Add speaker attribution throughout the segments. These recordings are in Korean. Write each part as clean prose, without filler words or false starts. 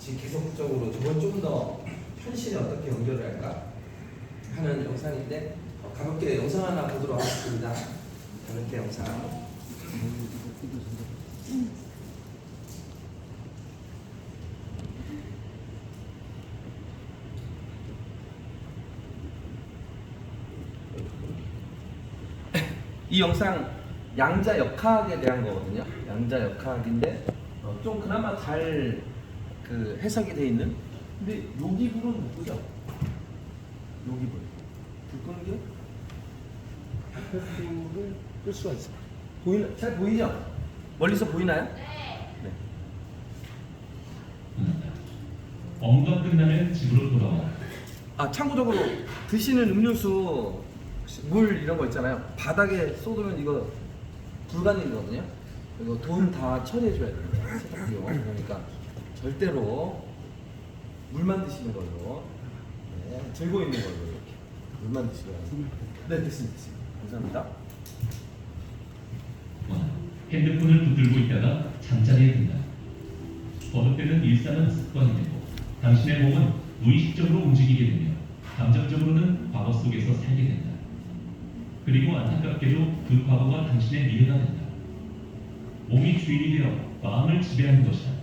Speaker 1: 같이 계속적으로 저건 좀 더 현실에 어떻게 연결을 할까 하는 영상인데 가볍게 영상 하나 보도록 하겠습니다. 가볍게 영상. 이 영상 양자 역학에 대한 거거든요. 양자 역학인데 좀 그나마 잘 그 해석이 돼 있는. 근데 여기 불은 못 끄죠? 여기 불. 불 끄는 게 앞에 불을 끌 수가 있어. 잘 보이죠? 멀리서 보이나요? 네.
Speaker 2: 업무가 끝나면 집으로 돌아와.
Speaker 1: 참고적으로 드시는 음료수, 물 이런 거 있잖아요. 바닥에 쏟으면 이거 불가능이거든요. 이거 돈 다 처리해줘야 됩니다. 세탁비용. 그러니까 절대로 물만 드시는 걸로, 네, 들고 있는 걸로 이렇게 물만 드시고요. 네, 됐습니다. 감사합니다.
Speaker 2: 핸드폰을 붙들고 있다가 잠자리에 든다. 버릇되는 일상은 습관이 되고 당신의 몸은 무의식적으로 움직이게 되며 감정적으로는 과거 속에서 살게 된다. 그리고 안타깝게도 그 과거가 당신의 미래가 된다. 몸이 주인이 되어 마음을 지배하는 것이다.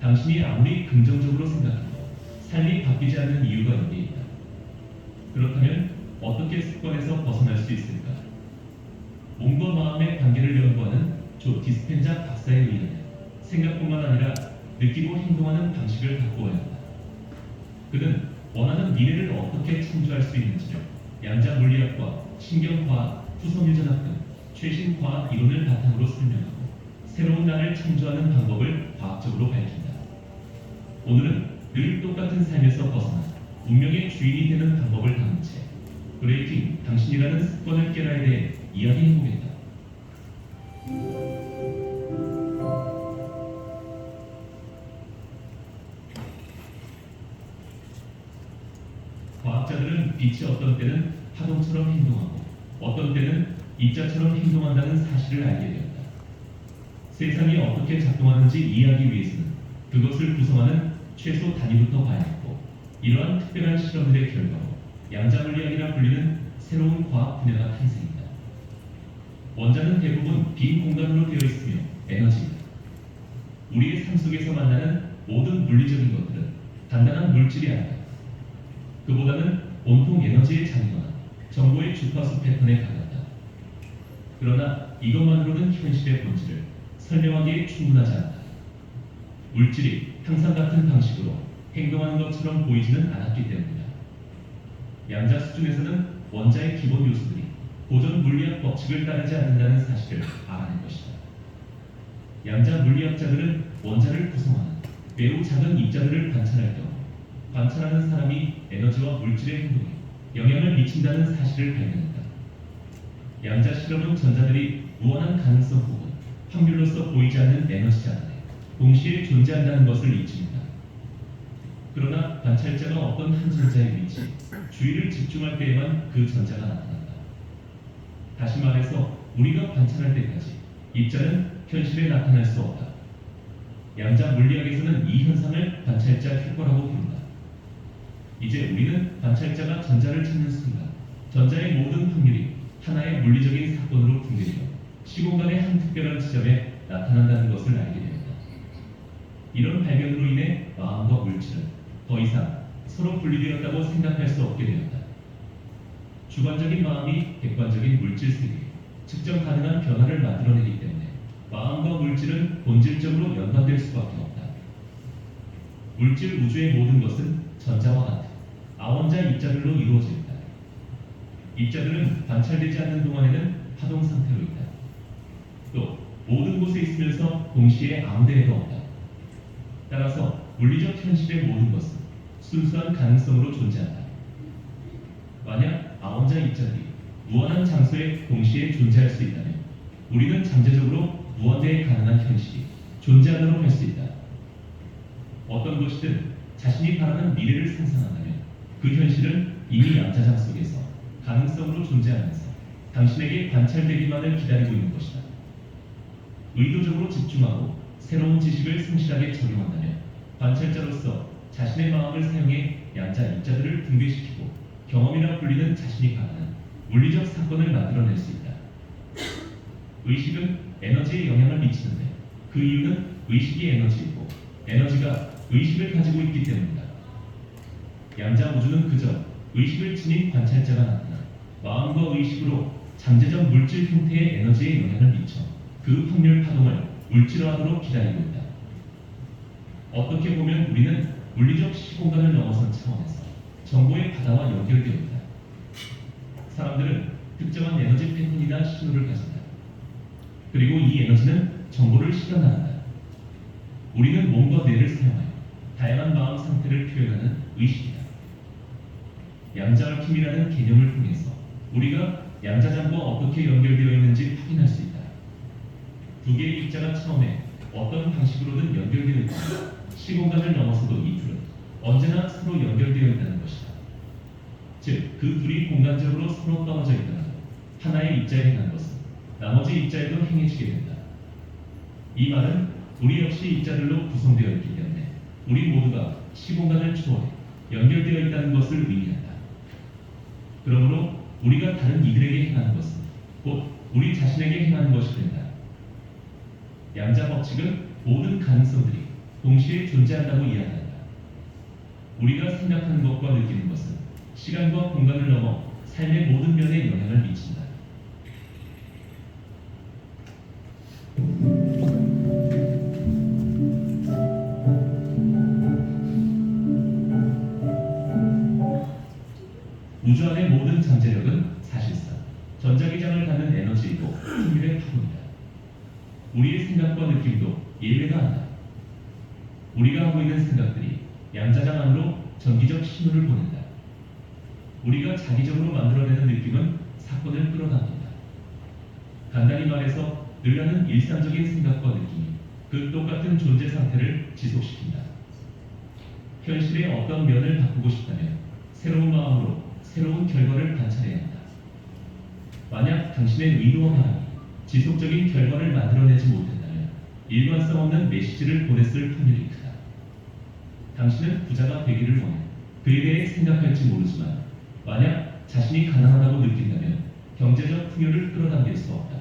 Speaker 2: 당신이 아무리 긍정적으로 생각해도 삶이 바뀌지 않는 이유가 여기에 있다. 그렇다면 어떻게 습관에서 벗어날 수 있을까? 몸과 마음의 관계를 연구하는 조 디스펜자 박사에 의하면 생각뿐만 아니라 느끼고 행동하는 방식을 바꾸어야 한다. 그는 원하는 미래를 어떻게 창조할 수 있는지를 양자 물리학과 신경과학, 후성유전학 등 최신 과학 이론을 바탕으로 설명하고 새로운 나를 창조하는 방법을 과학적으로 밝힌다. 오늘은 늘 똑같은 삶에서 벗어나 운명의 주인이 되는 방법을 담은 채 브레이킹 당신이라는 습관을 깨라에 대해 이야기해보겠다. 과학자들은 빛이 어떤 때는 파동처럼 행동하고 어떤 때는 입자처럼 행동한다는 사실을 알게 되었다. 세상이 어떻게 작동하는지 이해하기 위해서는 그것을 구성하는 최소 단위부터 봐야 했고, 이러한 특별한 실험들의 결과로 양자물리학이라 불리는 새로운 과학 분야가 탄생했다. 원자는 대부분 빈 공간으로 되어 있으며 에너지이다. 우리의 삶 속에서 만나는 모든 물리적인 것들은 단단한 물질이 아니다. 그보다는 온통 에너지의 장이거나 정보의 주파수 패턴에 가깝다. 그러나 이것만으로는 현실의 본질을 설명하기에 충분하지 않다. 물질이 항상 같은 방식으로 행동하는 것처럼 보이지는 않았기 때문이다. 양자 수준에서는 원자의 기본 요소들이 고전 물리학 법칙을 따르지 않는다는 사실을 알아낸 것이다. 양자 물리학자들은 원자를 구성하는 매우 작은 입자들을 관찰할 경우 관찰하는 사람이 에너지와 물질의 행동에 영향을 미친다는 사실을 발견했다. 양자 실험은 전자들이 무한한 가능성 혹은 확률로서 보이지 않는 에너지자 안에 동시에 존재한다는 것을 입증했다. 그러나 관찰자가 어떤 한 전자의 위치, 주위를 집중할 때에만 그 전자가 나타난다. 다시 말해서 우리가 관찰할 때까지 입자는 현실에 나타날 수 없다. 양자 물리학에서는 이 현상을 관찰자 효과라고 부른다. 이제 우리는 관찰자가 전자를 찾는 순간 전자의 모든 확률이 하나의 물리적인 사건으로 분류되어 시공간의 한 특별한 지점에 나타난다는 것을 알게 되었다. 이런 발견으로 인해 마음과 물질은 더 이상 서로 분리되었다고 생각할 수 없게 되었다. 주관적인 마음이 객관적인 물질 세계에 측정 가능한 변화를 만들어내기 때문에 마음과 물질은 본질적으로 연관될 수밖에 없다. 물질 우주의 모든 것은 전자와 같은 아원자 입자들로 이루어져 있다. 입자들은 관찰되지 않는 동안에는 파동 상태로 있다. 또 모든 곳에 있으면서 동시에 아무 데에도 없다. 따라서 물리적 현실의 모든 것은 순수한 가능성으로 존재한다. 만약 아원자 입자들이 무한한 장소에 동시에 존재할 수 있다면 우리는 잠재적으로 무한대에 가능한 현실이 존재하도록 할 수 있다. 어떤 것이든 자신이 바라는 미래를 상상한다면 그 현실은 이미 양자장 속에서 가능성으로 존재하면서 당신에게 관찰되기만을 기다리고 있는 것이다. 의도적으로 집중하고 새로운 지식을 성실하게 적용한다면 관찰자로서 자신의 마음을 사용해 양자 입자들을 붕괴시키고 경험이라 불리는 자신이 가하는 물리적 사건을 만들어낼 수 있다. 의식은 에너지에 영향을 미치는데 그 이유는 의식이 에너지이고 에너지가 의식을 가지고 있기 때문이다. 양자 우주는 그저 의식을 지닌 관찰자가 나타나 마음과 의식으로 잠재적 물질 형태의 에너지에 영향을 미쳐 그 확률 파동을 물질화하도록 기다리고 있다. 어떻게 보면 우리는 물리적 시공간을 넘어선 차원에서 정보의 바다와 연결되어 있다. 사람들은 특정한 에너지 패턴이나 신호를 가진다. 그리고 이 에너지는 정보를 실현한다. 우리는 몸과 뇌를 사용하여 다양한 마음 상태를 표현하는 의식이다. 양자얽힘이라는 개념을 통해서 우리가 양자장과 어떻게 연결되어 있는지 확인할 수 있다. 두 개의 입자가 처음에 어떤 방식으로든 연결되어 있다. 시공간을 넘어서도 이 둘은 언제나 서로 연결되어 있다는 것이다. 즉, 그 둘이 공간적으로 서로 떨어져 있더라도 하나의 입자에 행한 것은 나머지 입자에도 행해지게 된다. 이 말은 우리 역시 입자들로 구성되어 있기 때문에 우리 모두가 시공간을 초월해 연결되어 있다는 것을 의미한다. 그러므로 우리가 다른 이들에게 행하는 것은 곧 우리 자신에게 행하는 것이 된다. 양자 법칙은 모든 가능성들이 동시에 존재한다고 이야기한다. 우리가 생각하는 것과 느끼는 것은 시간과 공간을 넘어 삶의 모든 면에 영향을 미친다. 우주 안의 모든 잠재력은 사실상 전자기장을 갖는 에너지이고 확률의 파동이다. 우리의 생각과 느낌도 예외가 아니다. 우리가 하고 있는 생각들이 양자장 안으로 전기적 신호를 보낸다. 우리가 자기적으로 만들어내는 느낌은 사건을 끌어당긴다. 간단히 말해서 늘 하는 일상적인 생각과 느낌이 그 똑같은 존재 상태를 지속시킨다. 현실의 어떤 면을 바꾸고 싶다면 새로운 마음으로 새로운 결과를 관찰해야 한다. 만약 당신의 의도와 바람이 지속적인 결과를 만들어내지 못한다면 일관성 없는 메시지를 보냈을 확률이 크다. 당신은 부자가 되기를 원해 그에 대해 생각할지 모르지만 만약 자신이 가난하다고 느낀다면 경제적 풍요를 끌어당길 수 없다.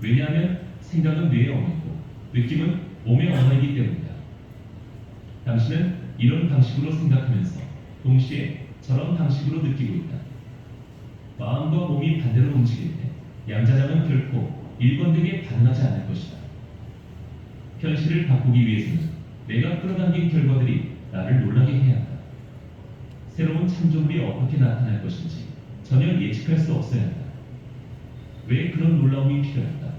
Speaker 2: 왜냐하면 생각은 뇌의 언어이고 느낌은 몸의 언어이기 때문이다. 당신은 이런 방식으로 생각하면서 동시에 저런 방식으로 느끼고 있다. 마음과 몸이 반대로 움직일 때 양자장은 결코 일관되게 반응하지 않을 것이다. 현실을 바꾸기 위해서는 내가 끌어당긴 결과들이 나를 놀라게 해야 한다. 새로운 창조물이 어떻게 나타날 것인지 전혀 예측할 수 없어야 한다. 왜 그런 놀라움이 필요할까?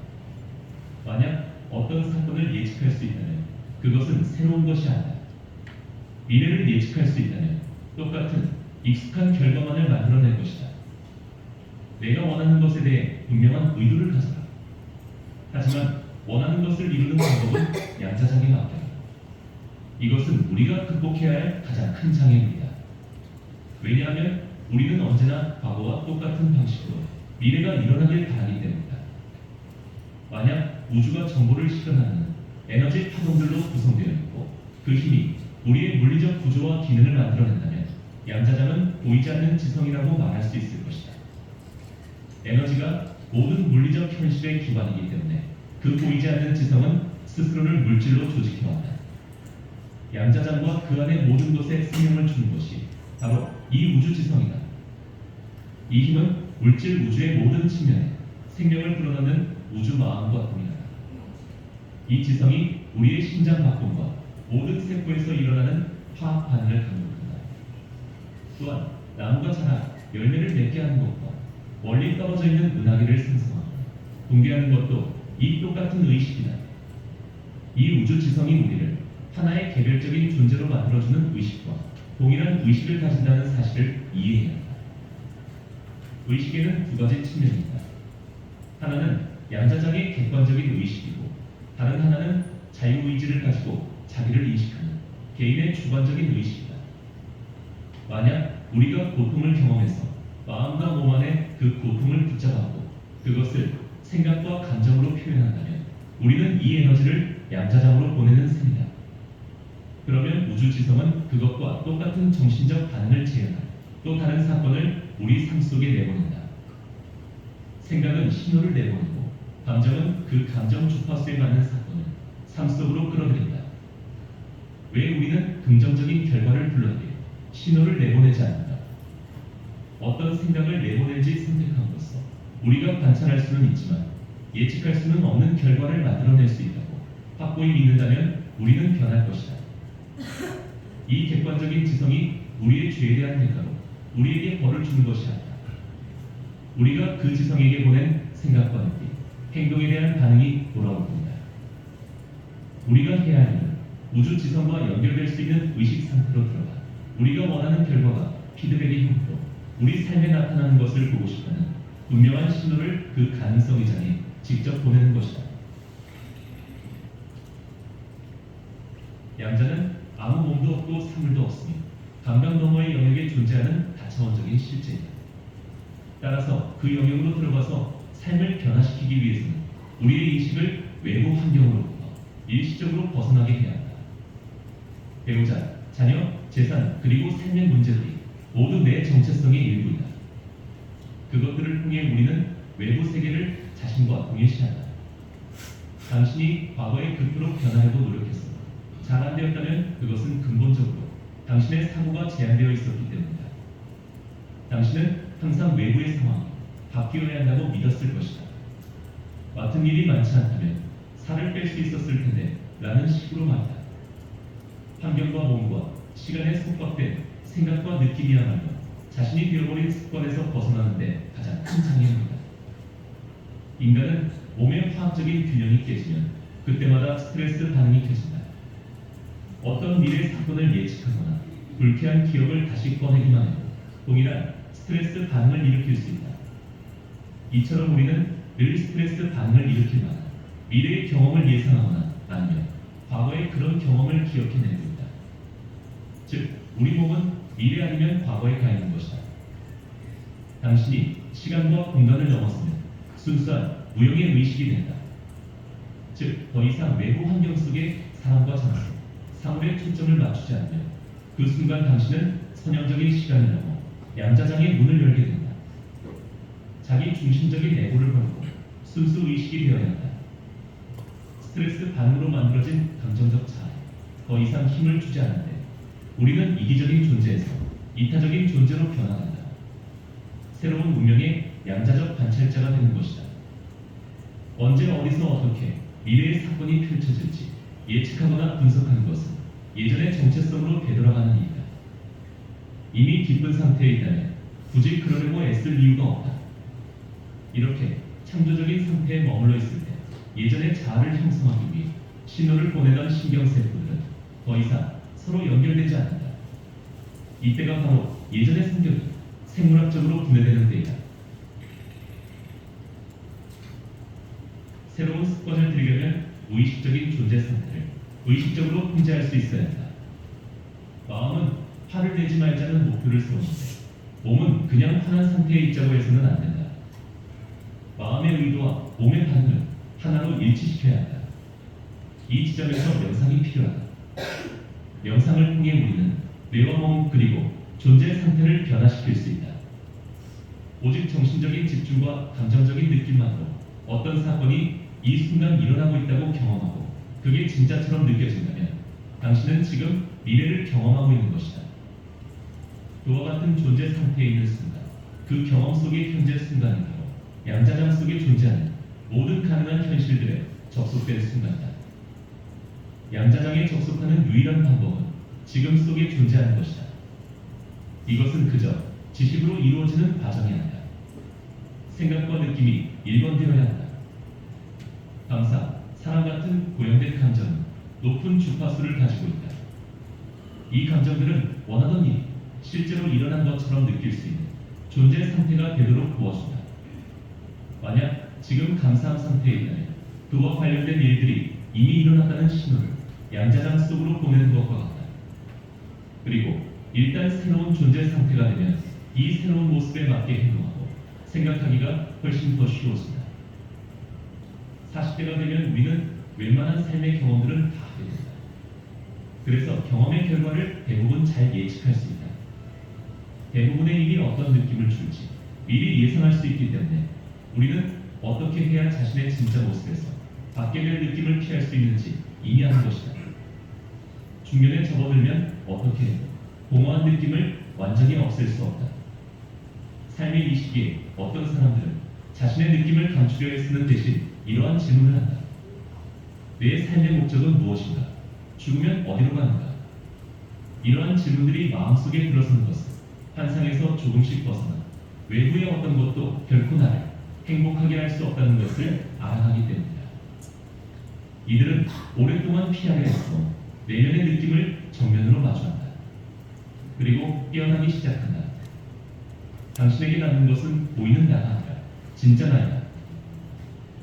Speaker 2: 만약 어떤 사건을 예측할 수 있다면 그것은 새로운 것이 아니다. 미래를 예측할 수 있다면 똑같은 익숙한 결과만을 만들어낼 것이다. 내가 원하는 것에 대해 분명한 의도를 가져라. 하지만 원하는 것을 이루는 방법은 양자장에 맡겨라. 이것은 우리가 극복해야 할 가장 큰 장애입니다. 왜냐하면 우리는 언제나 과거와 똑같은 방식으로 미래가 일어나길 바라기 때문이다. 만약 우주가 정보를 실현하는 에너지 파동들로 구성되어 있고 그 힘이 우리의 물리적 구조와 기능을 만들어낸다면 양자장은 보이지 않는 지성이라고 말할 수 있을 것이다. 에너지가 모든 물리적 현실의 기반이기 때문에 그 보이지 않는 지성은 스스로를 물질로 조직해왔다. 양자장과 그 안의 모든 것에 생명을 주는 것이 바로 이 우주 지성이다. 이 힘은 물질 우주의 모든 측면에 생명을 불어넣는 우주 마음과 동일하다. 이 지성이 우리의 심장 박동과 모든 세포에서 일어나는 화학 반응을 강조한다. 또한 나무가 자라 열매를 맺게 하는 것과 멀리 떨어져 있는 은하계를 생성하고 붕괴하는 것도 이 똑같은 의식이다. 이 우주 지성이 우리를 하나의 개별적인 존재로 만들어주는 의식과 동일한 의식을 가진다는 사실을 이해해야 한다. 의식에는 두 가지 측면이 있다. 하나는 양자장의 객관적인 의식이고 다른 하나는 자유의지를 가지고 자기를 인식하는 개인의 주관적인 의식이다. 만약 우리가 고통을 경험해서 마음과 몸 안에 그 고통을 붙잡아고 그것을 생각과 감정으로 표현한다면 우리는 이 에너지를 양자장으로 보내는 셈이다. 그러면 우주지성은 그것과 똑같은 정신적 반응을 재현한 또 다른 사건을 우리 삶 속에 내보낸다. 생각은 신호를 내보내고 감정은 그 감정 주파수에 맞는 사건을 삶 속으로 끌어들인다. 왜 우리는 긍정적인 결과를 불러들여 신호를 내보내지 않는가? 어떤 생각을 내보낼지 선택함으로써 우리가 관찰할 수는 있지만 예측할 수는 없는 결과를 만들어낼 수 있다고 확고히 믿는다면 우리는 변할 것이다. 이 객관적인 지성이 우리의 죄에 대한 대가로 우리에게 벌을 주는 것이 아니다. 우리가 그 지성에게 보낸 생각과 느낌, 행동에 대한 반응이 돌아올 뿐이다. 우리가 해야 할 일은 우주 지성과 연결될 수 있는 의식 상태로 들어가 우리가 원하는 결과가 피드백의 형태로 우리 삶에 나타나는 것을 보고 싶다는 분명한 신호를 그 가능성의 장에 직접 보내는 것이다. 양자는 아무 몸도 없고 사물도 없으며 감각 너머의 영역에 존재하는 다차원적인 실제이다. 따라서 그 영역으로 들어가서 삶을 변화시키기 위해서는 우리의 인식을 외부 환경으로부터 일시적으로 벗어나게 해야 한다. 배우자, 자녀, 재산, 그리고 삶의 문제들이 모두 내 정체성의 일부이다. 그것들을 통해 우리는 외부 세계를 자신과 동일시한다. 당신이 과거에 극도로 변하려고 노력했으나 잘 안 되었다면 그것은 근본적으로 당신의 사고가 제한되어 있었기 때문이다. 당신은 항상 외부의 상황이 바뀌어야 한다고 믿었을 것이다. 맡은 일이 많지 않다면 살을 뺄 수 있었을 텐데 라는 식으로 말이다. 환경과 몸과 시간에 속박된 생각과 느낌이야말로 자신이 되어버린 습관에서 벗어나는데 가장 큰 장애입니다. 인간은 몸의 화학적인 균형이 깨지면 그때마다 스트레스 반응이 켜진다. 어떤 미래 사건을 예측하거나 불쾌한 기억을 다시 꺼내기만 해도 동일한 스트레스 반응을 일으킬 수 있다. 이처럼 우리는 늘 스트레스 반응을 일으킬 만한 미래의 경험을 예상하거나 아니면 과거의 그런 경험을 기억해내고 있다. 즉, 우리 몸은 미래 아니면 과거에 가 있는 것이다. 당신이 시간과 공간을 넘었으면 순수한 무형의 의식이 된다. 즉, 더 이상 외부 환경 속의 사람과 장소, 사물에 초점을 맞추지 않으면 그 순간 당신은 선형적인 시간을 넘어 양자장의 문을 열게 된다. 자기 중심적인 에고를 버리고 순수 의식이 되어야 한다. 스트레스 반응으로 만들어진 감정적 차에 더 이상 힘을 주지 않는데 우리는 이기적인 존재에서 이타적인 존재로 변화한다. 새로운 운명의 양자적 관찰자가 되는 것이다. 언제 어디서 어떻게 미래의 사건이 펼쳐질지 예측하거나 분석하는 것은 예전의 정체성으로 되돌아가는 일이다. 이미 기쁜 상태에 있다면 굳이 그러려고 애쓸 이유가 없다. 이렇게 창조적인 상태에 머물러 있을 때 예전의 자아를 형성하기 위해 신호를 보내던 신경세포들은 더 이상 서로 연결되지 않는다. 이때가 바로 예전의 성격이 생물학적으로 분해되는 때이다. 새로운 습관을 들이려면 무의식적인 존재 상태를 의식적으로 통제할 수 있어야 한다. 마음은 화를 내지 말자는 목표를 세우는데 몸은 그냥 화난 상태에 있자고 해서는 안 된다. 마음의 의도와 몸의 반응을 하나로 일치시켜야 한다. 이 지점에서 명상이 필요하다. 명상을 통해 우리는 뇌와 몸 그리고 존재 상태를 변화시킬 수 있다. 오직 정신적인 집중과 감정적인 느낌만으로 어떤 사건이 이 순간 일어나고 있다고 경험하고 그게 진짜처럼 느껴진다면 당신은 지금 미래를 경험하고 있는 것이다. 그와 같은 존재 상태에 있는 순간, 그 경험 속의 현재 순간이 바로 양자장 속에 존재하는 모든 가능한 현실들에 접속된 순간이다. 양자장에 접속하는 유일한 방법은 지금 속에 존재하는 것이다. 이것은 그저 지식으로 이루어지는 과정이 아니다. 생각과 느낌이 일관되어야 한다. 감사, 사랑 같은 고연된 감정은 높은 주파수를 가지고 있다. 이 감정들은 원하던 일이 실제로 일어난 것처럼 느낄 수 있는 존재 상태가 되도록 도와준다. 만약 지금 감사한 상태에 있다면 그와 관련된 일들이 이미 일어났다는 신호를 양자장 속으로 보내는 것과 같다. 그리고 일단 새로운 존재 상태가 되면 이 새로운 모습에 맞게 행동하고 생각하기가 훨씬 더 쉬워진다. 40대가 되면 우리는 웬만한 삶의 경험들은 다 하게 된다. 그래서 경험의 결과를 대부분 잘 예측할 수 있다. 대부분의 일이 어떤 느낌을 줄지 미리 예상할 수 있기 때문에 우리는 어떻게 해야 자신의 진짜 모습에서 받게 될 느낌을 피할 수 있는지 이미 아는 것이다. 중년에 접어들면 어떻게 해도 공허한 느낌을 완전히 없앨 수 없다. 삶의 이 시기에 어떤 사람들은 자신의 느낌을 감추려 애쓰는 대신 이러한 질문을 한다. 내 삶의 목적은 무엇인가? 죽으면 어디로 가는가? 이러한 질문들이 마음속에 들어서는 것은 환상에서 조금씩 벗어나 외부의 어떤 것도 결코 나를 행복하게 할 수 없다는 것을 알아가기 때문이다. 이들은 오랫동안 피하려 했어 내면의 느낌을 정면으로 마주한다. 그리고 깨어나기 시작한다. 당신에게 남는 것은 보이는 나가 아니라 진짜 나이다.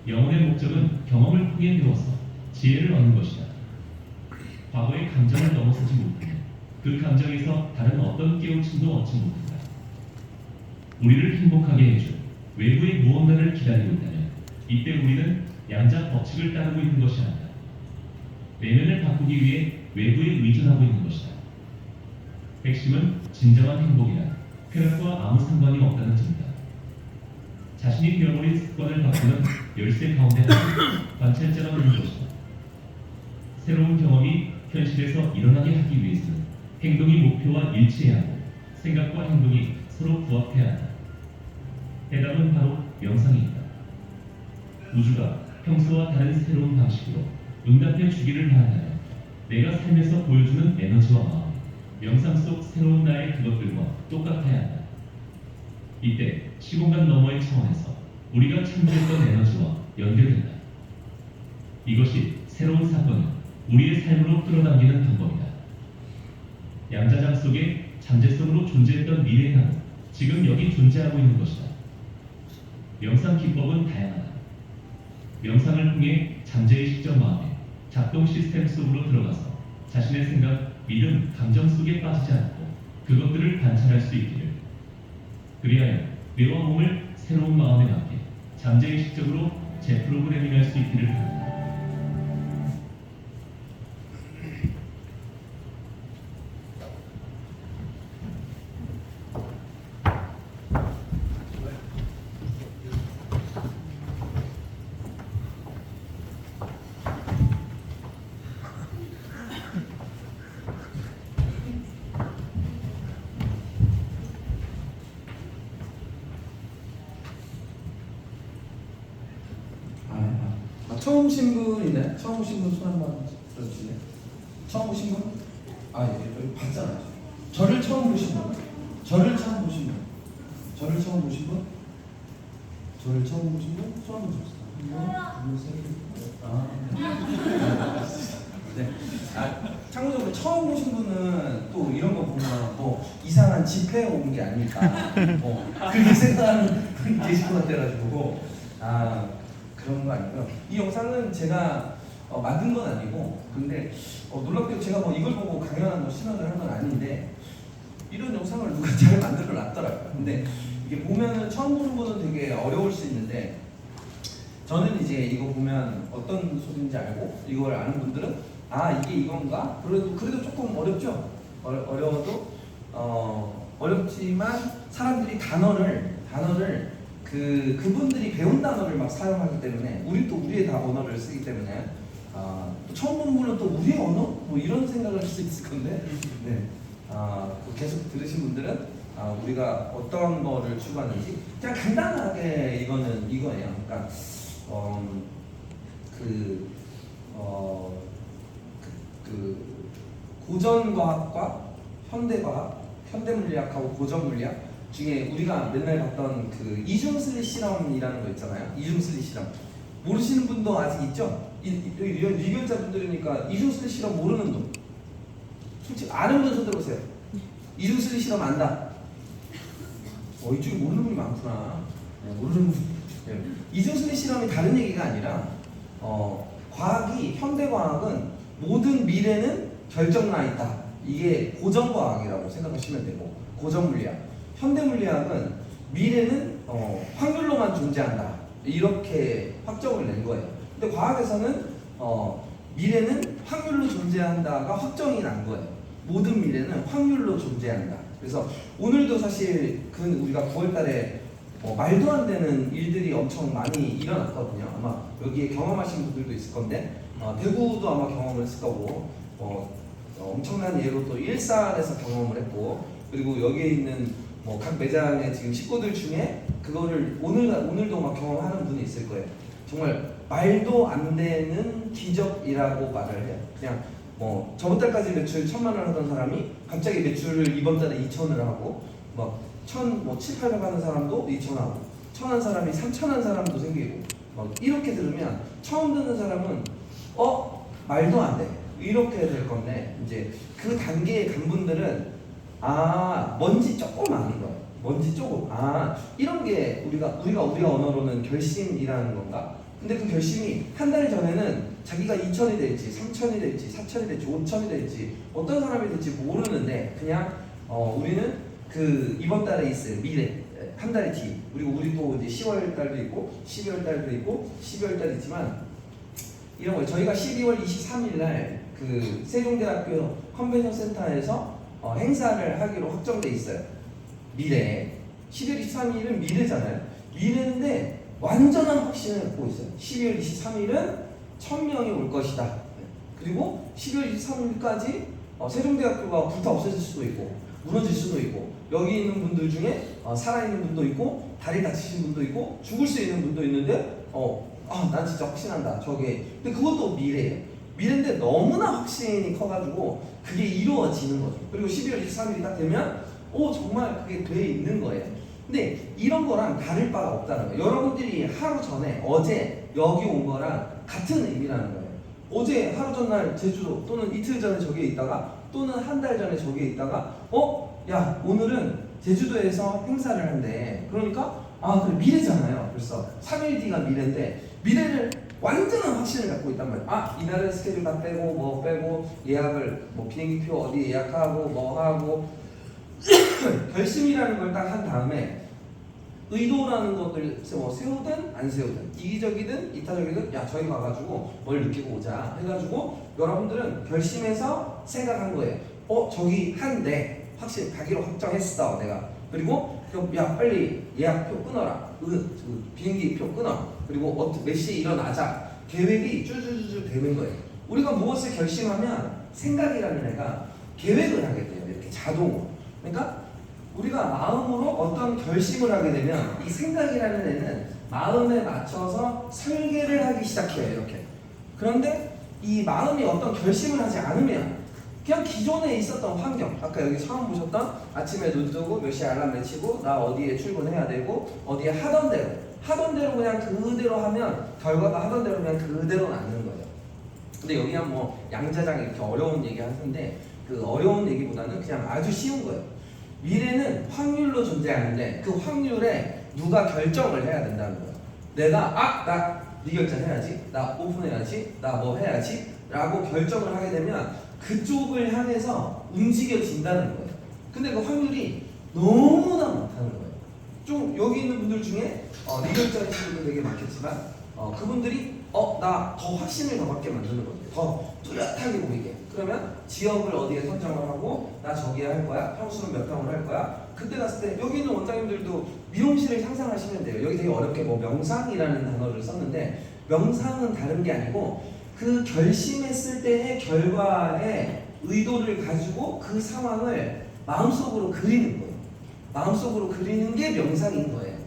Speaker 2: 영혼의 목적은 경험을 통해 배워서 지혜를 얻는 것이다. 과거의 감정을 넘어서지 못하면 그 감정에서 다른 어떤 깨우침도 얻지 못한다. 우리를 행복하게 해줄 외부의 무언가를 기다리고 있다면 이때 우리는 양자 법칙을 따르고 있는 것이 아니다. 내면을 바꾸기 위해 외부에 의존하고 있는 것이다. 핵심은 진정한 행복이란 쾌락과 아무 상관이 없다는 점이다. 자신이 되어버린 습관을 바꾸는 열쇠 가운데 하나는 관찰자가 되는 것이다. 새로운 경험이 현실에서 일어나게 하기 위해서는 행동이 목표와 일치해야 하고 생각과 행동이 서로 부합해야 한다. 해답은 바로 명상에 있다. 우주가 평소와 다른 새로운 방식으로 응답해 주기를 바란다면 내가 삶에서 보여주는 에너지와 마음, 명상 속 새로운 나의 그것들과 똑같아야 한다. 이때 시공간 너머의 차원에서 우리가 창조했던 에너지와 연결된다. 이것이 새로운 사건을 우리의 삶으로 끌어당기는 방법이다. 양자장 속에 잠재성으로 존재했던 미래의 나무, 지금 여기 존재하고 있는 것이다. 명상 기법은 다양하다. 명상을 통해 잠재의식적 마음의 작동 시스템 속으로 들어가서 자신의 생각, 믿음, 감정 속에 빠지지 않고 그것들을 관찰할 수 있기를. 그리하여 뇌와 몸을 새로운 마음에 맞게 잠재의식적으로 재프로그래밍할 수 있기를 바랍니다.
Speaker 1: 처음 오신 분 있나요? 처음 오신 분 손 한번 들어주실래요? 처음 오신 분? 아, 예, 여기 봤잖아요. 저를 처음 보신 분? 저를 처음 보신 분? 저를 처음 보신 분? 저를 처음 보신 분? 손 한번 주세요. 네. 참고적으로 처음 보신 분은 또 이런 거 보면 뭐 이상한 집회에 온 게 아닐까 그렇게 생각하는 분이 계실 것 같아가지고 그런 거 아니고요. 이 영상은 제가 만든 건 아니고, 근데 놀랍게도 제가 뭐 이걸 보고 강연한 거 실현을 한 건 아닌데 이런 영상을 누가 잘 만들어 놨더라고요. 근데 이게 보면은 처음 보는 분은 되게 어려울 수 있는데 저는 이제 이거 보면 어떤 소리인지 알고 이걸 아는 분들은 이게 이건가? 그래도 조금 어렵죠. 어려워도 어렵지만 사람들이 단어를 그분들이 배운 단어를 막 사용하기 때문에 우리 또 우리의 다 언어를 쓰기 때문에 또 처음 본 분은 또 우리의 언어? 뭐 이런 생각을 할 수 있을 건데 네. 계속 들으신 분들은 우리가 어떤 거를 추구하는지 그냥 간단하게 이거예요. 그러니까 고전과학과 현대과학, 현대물리학하고 고전물리학 중에 우리가 맨날 봤던 그 이중슬릿 실험이라는 거 있잖아요. 이중슬릿 실험 모르시는 분도 아직 있죠? 이런 유교자분들이니까 이중슬릿 실험 모르는 분 솔직히 아는 분 손 들어보세요. 이중슬릿 실험 안다. 이쪽에 모르는 분이 많구나. 모르는 분. 네. 이중슬릿 실험이 다른 얘기가 아니라 과학이 현대과학은 모든 미래는 결정나 있다. 이게 고전과학이라고 생각하시면 되고 고전물리학. 현대물리학은 미래는 확률로만 존재한다. 이렇게 확정을 낸 거예요. 근데 과학에서는 미래는 확률로 존재한다가 확정이 난 거예요. 모든 미래는 확률로 존재한다. 그래서 오늘도 사실 우리가 9월달에 말도 안 되는 일들이 엄청 많이 일어났거든요. 아마 여기에 경험하신 분들도 있을 건데 대구도 아마 경험을 했을 거고 엄청난 예로 또 일산에서 경험을 했고 그리고 여기에 있는 각 매장의 지금 식구들 중에 그거를 오늘도 막 경험하는 분이 있을 거예요. 정말 말도 안 되는 기적이라고 말을 해요. 그냥 저번 달까지 매출 1,000만 원 하던 사람이 갑자기 매출을 이번 달에 2,000을 하고 7,800 하는 사람도 2,000 하고 1,000 한 사람이 3,000 한 사람도 생기고 이렇게 들으면 처음 듣는 사람은 말도 안 돼. 이렇게 될 건데 이제 그 단계에 간 분들은 뭔지 조금 아는 거예요. 뭔지 조금 이런 게 우리가 언어로는 결심이라는 건가? 근데 그 결심이 한 달 전에는 자기가 2,000이 될지 3,000이 될지 4,000이 될지 5,000이 될지 어떤 사람이 될지 모르는데 그냥 우리는 그 이번 달에 있을 미래 한 달 뒤 그리고 우리 또 이제 10월 달도 있고 12월 달도 있고 12월 달도 있지만 이런 거 저희가 12월 23일 날 그 세종대학교 컨벤션 센터에서 행사를 하기로 확정돼 있어요. 미래 12월 23일은 미래잖아요. 미래인데 완전한 확신을 갖고 있어요. 12월 23일은 1,000명이 올 것이다. 그리고 12월 23일까지 세종대학교가 불타 없어질 수도 있고 무너질 수도 있고 여기 있는 분들 중에 살아있는 분도 있고 다리 다치신 분도 있고 죽을 수 있는 분도 있는데 난 진짜 확신한다. 저게 근데 그것도 미래예요. 미래인데 너무나 확신이 커가지고 그게 이루어지는 거죠. 그리고 12월 23일이 딱 되면 정말 그게 돼 있는 거예요. 근데 이런 거랑 다를 바가 없다는 거예요. 여러분들이 하루 전에 어제 여기 온 거랑 같은 의미라는 거예요. 어제 하루 전날 제주도 또는 이틀 전에 저기에 있다가 또는 한 달 전에 저기에 있다가 야 오늘은 제주도에서 행사를 한대. 그러니까 그래 미래잖아요. 벌써 3일 뒤가 미래인데 미래를 완전한 확신을 갖고 있단 말이에요. 이날은 스케줄 다 빼고 빼고 예약을 비행기표 어디 예약하고 하고 결심이라는 걸 딱 한 다음에 의도라는 것들 세우든 안 세우든 이기적이든 이타적이든 저희 가가지고 뭘 느끼고 오자 해가지고 여러분들은 결심해서 생각한 거예요. 저기 한대 확실 가기로 확정했어 내가. 그리고 빨리 예약표 끊어라. 비행기 표 끊어. 그리고 몇 시에 일어나자. 계획이 쭈쭈쭈 되는 거예요. 우리가 무엇을 결심하면 생각이라는 애가 계획을 하게 돼요. 이렇게 자동으로. 그러니까 우리가 마음으로 어떤 결심을 하게 되면 이 생각이라는 애는 마음에 맞춰서 설계를 하기 시작해요. 이렇게. 그런데 이 마음이 어떤 결심을 하지 않으면 그냥 기존에 있었던 환경, 아까 여기 처음 보셨던 아침에 눈 뜨고 몇 시에 알람 외치고 나 어디에 출근해야 되고 어디에 하던 대로 그냥 그대로 하면 결과가 하던 대로 그냥 그대로 나는 거예요. 근데 여기는 양자장 이렇게 어려운 얘기 하는데 그 어려운 얘기보다는 그냥 아주 쉬운 거예요. 미래는 확률로 존재하는데 그 확률에 누가 결정을 해야 된다는 거예요. 내가 나 미결정해야지, 나 오픈해야지, 나 해야지 라고 결정을 하게 되면 그쪽을 향해서 움직여진다는 거예요. 근데 그 확률이 너무나 많다는 거예요. 좀 여기 있는 분들 중에 미결정이신 분들 되게 많겠지만 그분들이 나 더 확신을 더 갖게 만드는 거예요. 더 뚜렷하게 보이게. 그러면 지역을 어디에 선정을 하고 나 저기에 할 거야. 평수는 몇 평을 할 거야. 그때 갔을 때 여기 있는 원장님들도 미용실을 상상하시면 돼요. 여기 되게 어렵게 명상이라는 단어를 썼는데 명상은 다른 게 아니고 그 결심했을 때의 결과의 의도를 가지고 그 상황을 마음속으로 그리는 거예요. 마음속으로 그리는 게 명상인 거예요.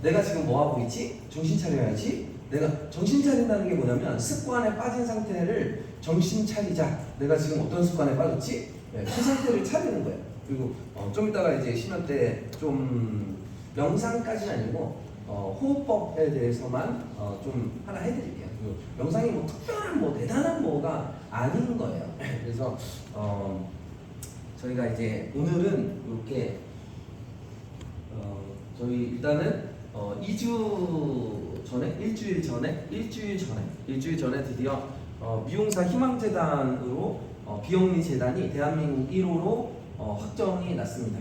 Speaker 1: 내가 지금 뭐 하고 있지? 정신 차려야지. 내가 정신 차린다는 게 뭐냐면 습관에 빠진 상태를 정신 차리자. 내가 지금 어떤 습관에 빠졌지? 그 상태를 차리는 거예요. 그리고 좀 이따가 이제 심연 때 좀 명상까지는 아니고 호흡법에 대해서만 좀 하나 해드릴게요. 명상이 특별한 대단한 뭐가 아닌 거예요. 그래서 저희가 이제 오늘은 이렇게 저희 일단은 2주 전에 일주일 전에 드디어 미용사 희망재단으로 비영리 재단이 대한민국 1호로 확정이 났습니다.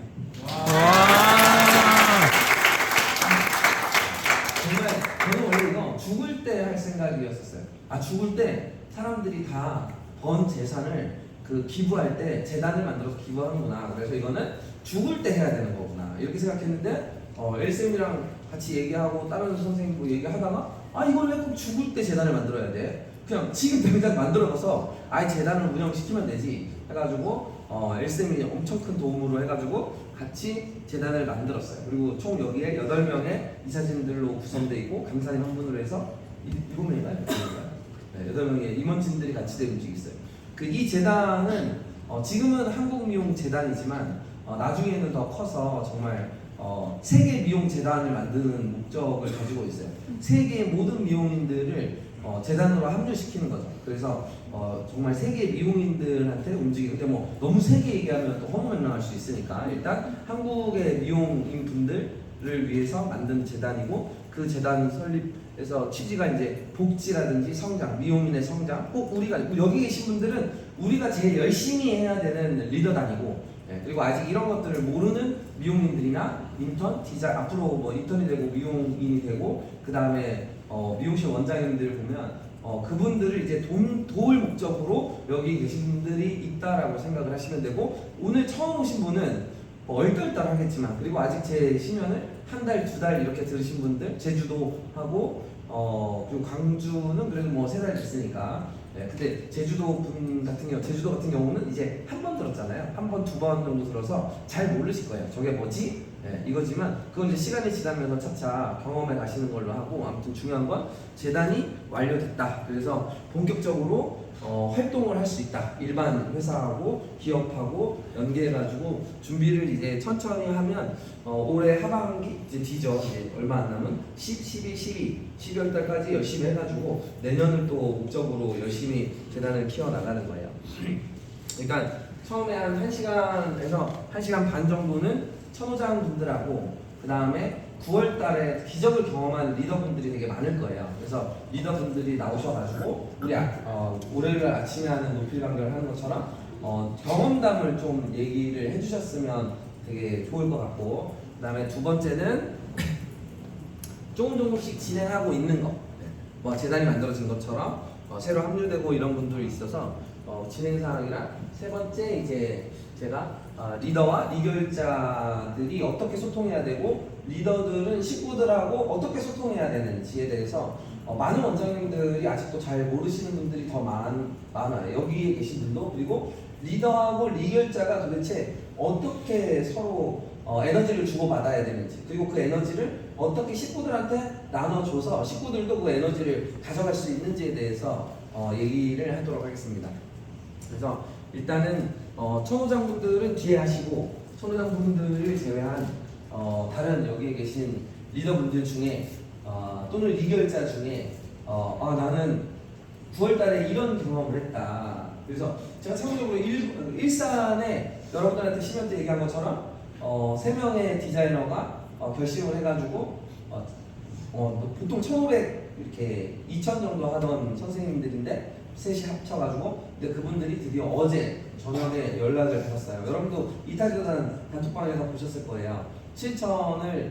Speaker 1: 정말 저는 원래 이거 죽을 때 할 생각이었었어요. 죽을 때 사람들이 다 번 재산을 그 기부할 때 재단을 만들어서 기부하는구나. 그래서 이거는 죽을 때 해야 되는 거구나. 이렇게 생각했는데 엘쌤이랑 같이 얘기하고 다른 선생님도 얘기하다가 이걸 왜 꼭 죽을 때 재단을 만들어야 돼? 그냥 지금 당장 만들어서 아예 재단을 운영시키면 되지 해가지고 엘쌤이 엄청 큰 도움으로 해가지고 같이 재단을 만들었어요. 그리고 총 여기에 8명의 이사진들로 구성되어 있고 강사님 한 분으로 해서 7명인가요? 네, 8명의 임원진들이 같이 되어 움직이고 있어요. 이 재단은 지금은 한국미용재단이지만 나중에는 더 커서 정말 세계 미용 재단을 만드는 목적을 가지고 있어요. 세계 모든 미용인들을 재단으로 합류시키는 거죠. 그래서 정말 세계 미용인들한테 움직이고, 근데 뭐 너무 세게 얘기하면 또 허무맹랑할 수 있으니까 일단 한국의 미용인 분들을 위해서 만든 재단이고, 그 재단 설립에서 취지가 이제 복지라든지 성장, 미용인의 성장, 꼭 우리가 여기 계신 분들은 우리가 제일 열심히 해야 되는 리더단이고, 그리고 아직 이런 것들을 모르는 미용인들이나 인턴, 디자인, 앞으로 뭐 인턴이 되고 미용인이 되고 그 다음에 미용실 원장님들 보면 그분들을 이제 도울 목적으로 여기 계신 분들이 있다라고 생각을 하시면 되고, 오늘 처음 오신 분은 얼떨떨하겠지만, 그리고 아직 제 심연을 1달, 2달 이렇게 들으신 분들, 제주도 하고 그리고 광주는 그래도 뭐 3달 됐으니까, 근데 제주도 같은 경우는 이제 한 번 들었잖아요. 한 번, 2번 정도 들어서 잘 모르실 거예요. 저게 뭐지? 이거지만 그건 이제 시간이 지나면서 차차 경험해 가시는 걸로 하고, 아무튼 중요한 건 재단이 완료됐다. 그래서 본격적으로 활동을 할 수 있다. 일반 회사하고 기업하고 연계해가지고 준비를 이제 천천히 하면 올해 하반기 이제 뒤져 이제 얼마 안 남은 12월 달까지 열심히 해가지고 내년을 또 목적으로 열심히 재단을 키워나가는 거예요. 그러니까 처음에 한 1시간에서 1시간 반 정도는 천호장 분들하고, 그 다음에 9월 달에 기적을 경험한 리더분들이 되게 많을 거예요. 그래서 리더분들이 나오셔가지고 우리 올해를 아침에 하는 높이 강좌를 하는 것처럼 경험담을 좀 얘기를 해주셨으면 되게 좋을 것 같고, 그 다음에 두 번째는 조금씩 진행하고 있는 거, 뭐 재단이 만들어진 것처럼 새로 합류되고 이런 분들이 있어서 진행 사항이랑, 세 번째 이제 제가 리더와 리결자들이 어떻게 소통해야 되고 리더들은 식구들하고 어떻게 소통해야 되는지에 대해서 많은 원장님들이 아직도 잘 모르시는 분들이 더 많아요. 여기에 계신 분도. 그리고 리더하고 리결자가 도대체 어떻게 서로 에너지를 주고받아야 되는지, 그리고 그 에너지를 어떻게 식구들한테 나눠줘서 식구들도 그 에너지를 가져갈 수 있는지에 대해서 얘기를 하도록 하겠습니다. 그래서 일단은 천호장분들은 뒤에 하시고, 천호장분들을 제외한 다른 여기에 계신 리더분들 중에 또는 리결자 중에 나는 9월달에 이런 경험을 했다. 그래서 제가 참고적으로 일산에 여러분들한테 심연 때 얘기한 것처럼 3명의 디자이너가 결심을 해가지고 보통 1,500 이렇게 2,000 정도 하던 선생님들인데 셋이 합쳐가지고, 근데 그분들이 드디어 어제 저녁에 연락을 받았어요. 여러분도 이탈리아단 단톡방에서 보셨을 거예요. 7,000을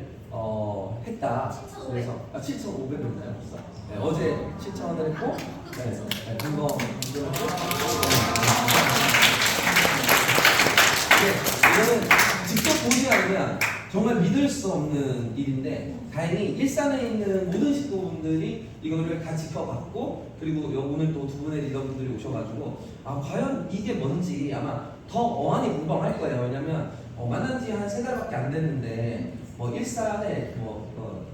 Speaker 1: 했다. 그래서 7,500이었나요? 네, 어제 7,000을 했고, 금방 했고, 이거는 직접 보지 않으면 정말 믿을 수 없는 일인데, 다행히 일산에 있는 모든 식구분들이 이거를 다 지켜봤고, 그리고 오늘 또 2분의 리더분들이 오셔가지고 과연 이게 뭔지 아마 더 어안이 벙벙할 거예요. 왜냐면 만난 지 한 3달밖에 안 됐는데 일산에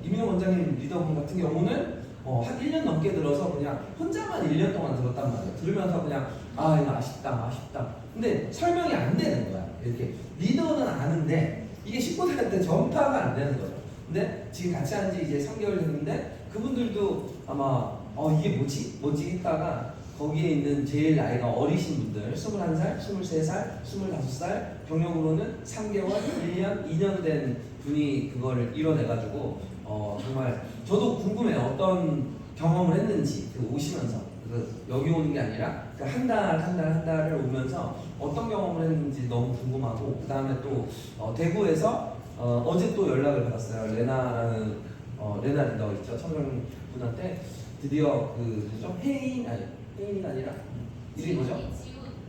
Speaker 1: 이민호 원장님 리더분 같은 경우는 한 1년 넘게 들어서 그냥 혼자만 1년 동안 들었단 말이에요. 들으면서 그냥 이거 아쉽다. 근데 설명이 안 되는 거야. 이렇게 리더는 아는데 이게 식구들한테 전파가 안 되는 거죠. 근데 지금 같이 한 지 이제 3개월 됐는데 그분들도 아마 이게 뭐지 했다가 거기에 있는 제일 나이가 어리신 분들 21살, 23살, 25살, 경력으로는 3개월, 1년, 2년 된 분이 그거를 이뤄내가지고 정말 저도 궁금해요. 어떤 경험을 했는지 오시면서 여기 오는 게 아니라 한 달을 오면서 어떤 경험을 했는지 너무 궁금하고, 그 다음에 또 대구에서 어제 또 연락을 받았어요. 레나라는 레나 리더 있죠. 청년분한테 드디어 해인이 아니라 이름이 뭐죠?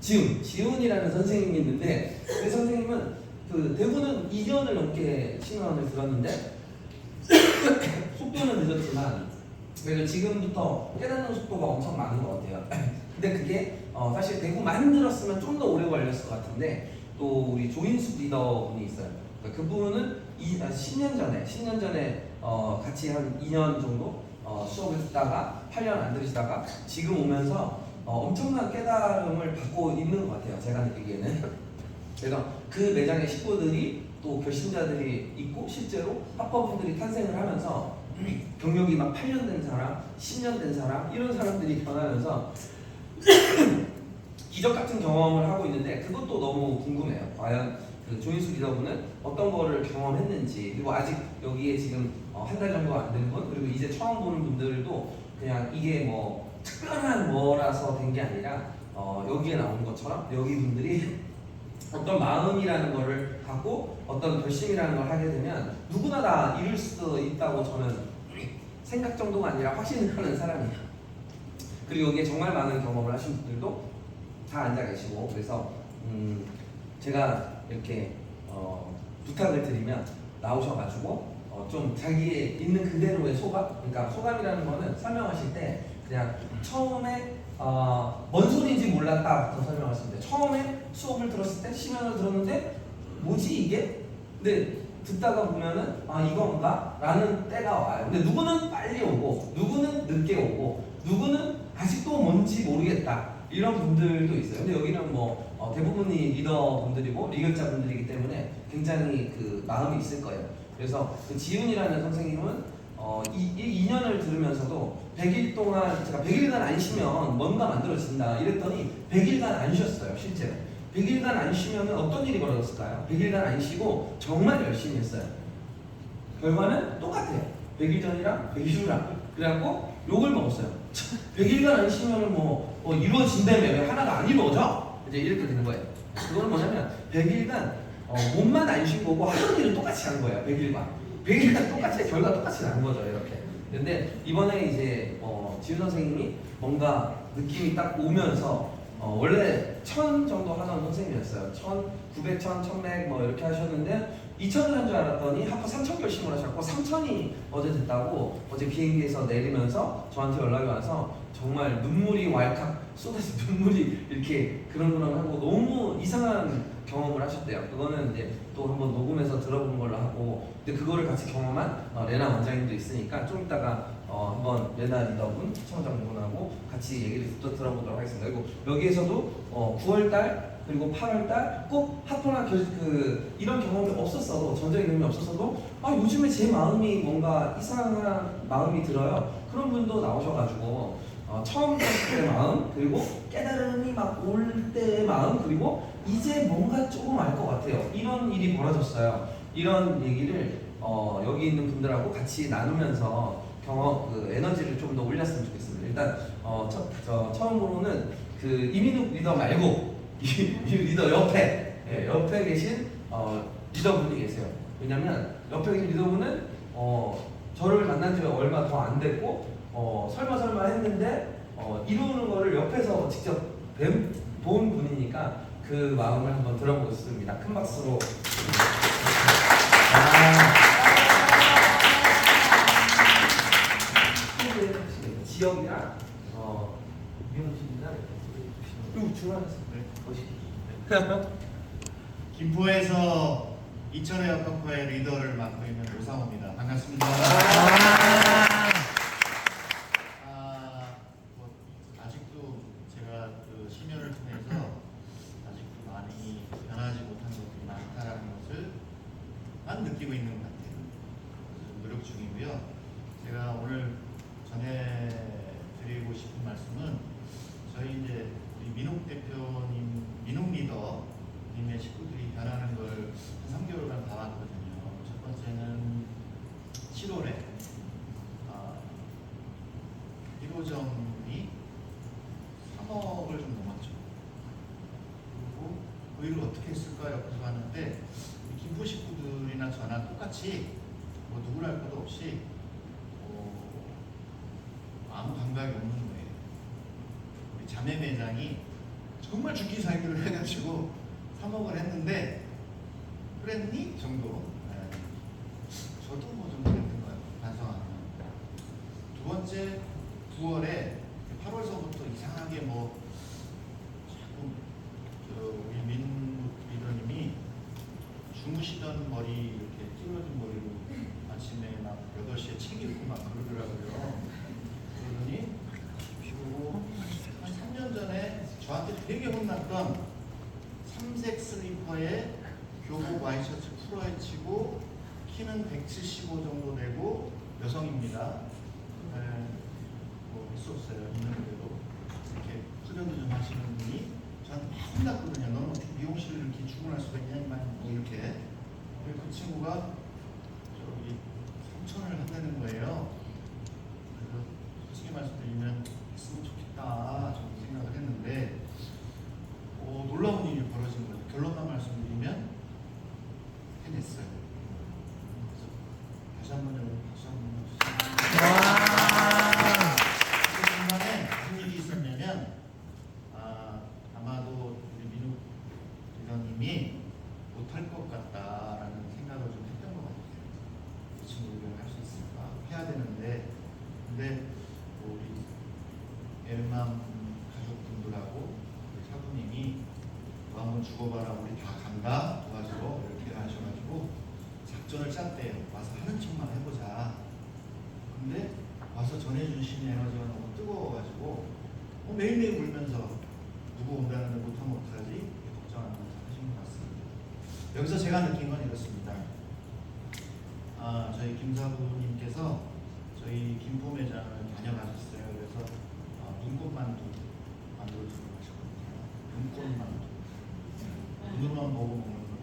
Speaker 1: 지훈이라는 선생님이 있는데 그 선생님은 그 대부는 2년을 넘게 신앙을 들었는데 속도는 늦었지만 그래도 지금부터 깨닫는 속도가 엄청 많은 것 같아요. 근데 그게 사실 대구만 들었으면 좀 더 오래 걸렸을 것 같은데 또 우리 조인숙 리더분이 있어요. 그러니까 그분은 10년 전에 같이 한 2년 정도 수업을 듣다가 8년 안 들으시다가 지금 오면서 엄청난 깨달음을 받고 있는 것 같아요. 제가 느끼기에는. 그래서 그 매장의 식구들이 또 결신자들이 있고 실제로 학과분들이 탄생을 하면서 경력이 막 8년 된 사람, 10년 된 사람 이런 사람들이 변하면서 기적 같은 경험을 하고 있는데 그것도 너무 궁금해요. 과연 그 조인수 리더분은 어떤 거를 경험했는지 그리고 아직 여기에 지금 한 달 정도 안 된 분 그리고 이제 처음 보는 분들도 그냥 이게 뭐 특별한 뭐라서 된 게 아니라 여기에 나오는 것처럼 여기 분들이 어떤 마음이라는 거를 갖고 어떤 결심이라는 걸 하게 되면 누구나 다 이룰 수 있다고 저는 생각 정도가 아니라 확신을 하는 사람이에요. 그리고 여기에 정말 많은 경험을 하신 분들도 다 앉아 계시고 그래서 제가 이렇게 부탁을 드리면 나오셔가지고 좀 자기의 있는 그대로의 소감, 그러니까 소감이라는 거는 설명하실 때 그냥 처음에 뭔 소리인지 몰랐다부터 설명하시면 돼요. 처음에 수업을 들었을 때 시면을 들었는데 뭐지 이게? 근데 듣다가 보면은 이건가? 라는 때가 와요. 근데 누구는 빨리 오고 누구는 늦게 오고 누구는 아직도 뭔지 모르겠다 이런 분들도 있어요. 근데 여기는 뭐 대부분이 리더분들이고 리결자분들이기 때문에 굉장히 그 마음이 있을 거예요. 그래서 그 지훈이라는 선생님은 이 2년을 들으면서도 100일 동안 제가 100일간 안 쉬면 뭔가 만들어진다 이랬더니 100일간 안 쉬었어요. 실제로 100일간 안 쉬면 어떤 일이 벌어졌을까요? 100일간 안 쉬고 정말 열심히 했어요. 결과는 똑같아요. 100일 전이랑 100일 후랑 그래갖고 욕을 먹었어요. 100일간 안 쉬면 뭐 이루어진다며 왜 하나가 안 이루어져? 이제 이렇게 되는 거예요. 그거는 뭐냐면 100일간 몸만 안 쉬고 오고 하는 일은 똑같이 하는 거예요. 100일간 똑같이 결과 똑같이 나는 거죠. 이렇게. 근데 이번에 이제 지훈 선생님이 뭔가 느낌이 딱 오면서 원래 1000 정도 하던 선생님이었어요. 1900, 1000, 1100 뭐 이렇게 하셨는데 2000을 한 줄 알았더니 하프 3000 결심을 하셨고 3000이 어제 됐다고 어제 비행기에서 내리면서 저한테 연락이 와서 정말 눈물이 왈칵 쏟아져 눈물이 이렇게 그렁그렁하고 너무 이상한 경험을 하셨대요. 그거는 이제 또 한번 녹음해서 들어본 걸로 하고 근데 그거를 같이 경험한 레나 원장님도 있으니까 좀 이따가 한번 레나 리더분 시청자분하고 같이 얘기를 또 들어보도록 하겠습니다. 그리고 여기에서도 9월달 그리고 8월달 꼭 하프나 이런 경험이 없었어도 전적인 경험이 없었어도 요즘에 제 마음이 뭔가 이상한 마음이 들어요. 그런 분도 나오셔가지고 처음 들을 때 마음 그리고 깨달음이 막 올 때의 마음 그리고 이제 뭔가 조금 알 것 같아요. 이런 일이 벌어졌어요. 이런 얘기를 여기 있는 분들하고 같이 나누면서 에너지를 좀 더 올렸으면 좋겠습니다. 일단 처음으로는 그 이민욱 리더 말고 리더 옆에 계신 리더분이 계세요. 왜냐면 옆에 계신 리더분은 저를 만난 지가 얼마 더 안 됐고 설마 했는데 이루는 거를 옆에서 직접 본 분이니까 그 마음을 한번 들어보겠습니다. 큰 박수로. 지역이랑 미용실이나 그리고 중앙에서 보시죠.
Speaker 3: 김포에서 이천의 역학과의 리더를 맡고 있는 오상호입니다. 반갑습니다. 아직도 제가 그 심연을 통해서 아직도 많이 변하지 못한 것들이 많다는 것을 느끼고 있는 것 같아요. 그래서 노력 중이고요. 제가 오늘 전해드리고 싶은 말씀은 저희 이제 우리 민욱 대표님, 민욱 리더님의 식구들이 변하는 걸 한 3개월간 봐왔거든요. 첫 번째는 7월에 1호점이 3억을 좀 넘었죠. 그리고 그 일을 어떻게 했을까 옆에서 봤는데 김포 식구들이나 저나 똑같이 뭐 누구랄 것도 없이 아무 감각이 없는 거예요. 우리 자매 매장이 정말 죽기 살기를 해가지고 3억을 했는데 그랬니? 정도. 네. 저도 뭐 좀 그랬던 것 같아요. 반성하면. 두 번째 9월에 8월서부터 이상하게 뭐 자꾸 우리 민 리더님이 주무시던 머리 이렇게 찌그러진 머리로 아침에 막 8시에 책 읽고 막 그러더라고요. 그러더니 그리고 한 3년 전에 저한테 되게 혼났던 삼색 슬리퍼에 교복 와이셔츠 풀어헤치고 키는 175 정도 되고 여성입니다. 뭐 있었어요. 있는데도 이렇게 훈련도 좀 하시는 분이 저한테 막 혼났거든요. 너는 어떻게 미용실을 이렇게 주문할 수가 있냐? 뭐 이렇게. 그 친구가 저기 3천을 한다는 거예요. 그래서 솔직히 말씀드리면 했으면 좋겠다 저는 생각을 했는데 놀라운 일이 벌어진 거예요. 결론만 말씀드리면 해냈어요. 그래서 다시 한번 여러분 박수 한번 주세요. 그 중간에 무슨 일이 있었냐면 아마도 우리 민욱 리더님이 못할 것 같다라는 생각을 좀 했던 것 같아요. 이 친구를 할 수 있을까? 해야 되는데 근데 우리 엠맘 가족분들하고 우리 사부님이 너 한번 죽어봐라 우리 다 간다 도와주러 이렇게 하셔가지고 작전을 짰대요. 와서 하는 척만 해보자. 근데 와서 전해주신 에너지가 너무 뜨거워가지고 매일매일 울면서 누구 온다는데 못하면 어떡하지? 걱정하면서 하신 것 같습니다. 여기서 제가 느낀 건 이렇습니다. 저희 김사부님께서 저희 김포 매장을 다녀가셨어요. 그래서 눈꽃만두 만들어 주고 가셨거든요. 눈꽃만두. 눈으로만 보고 먹는 거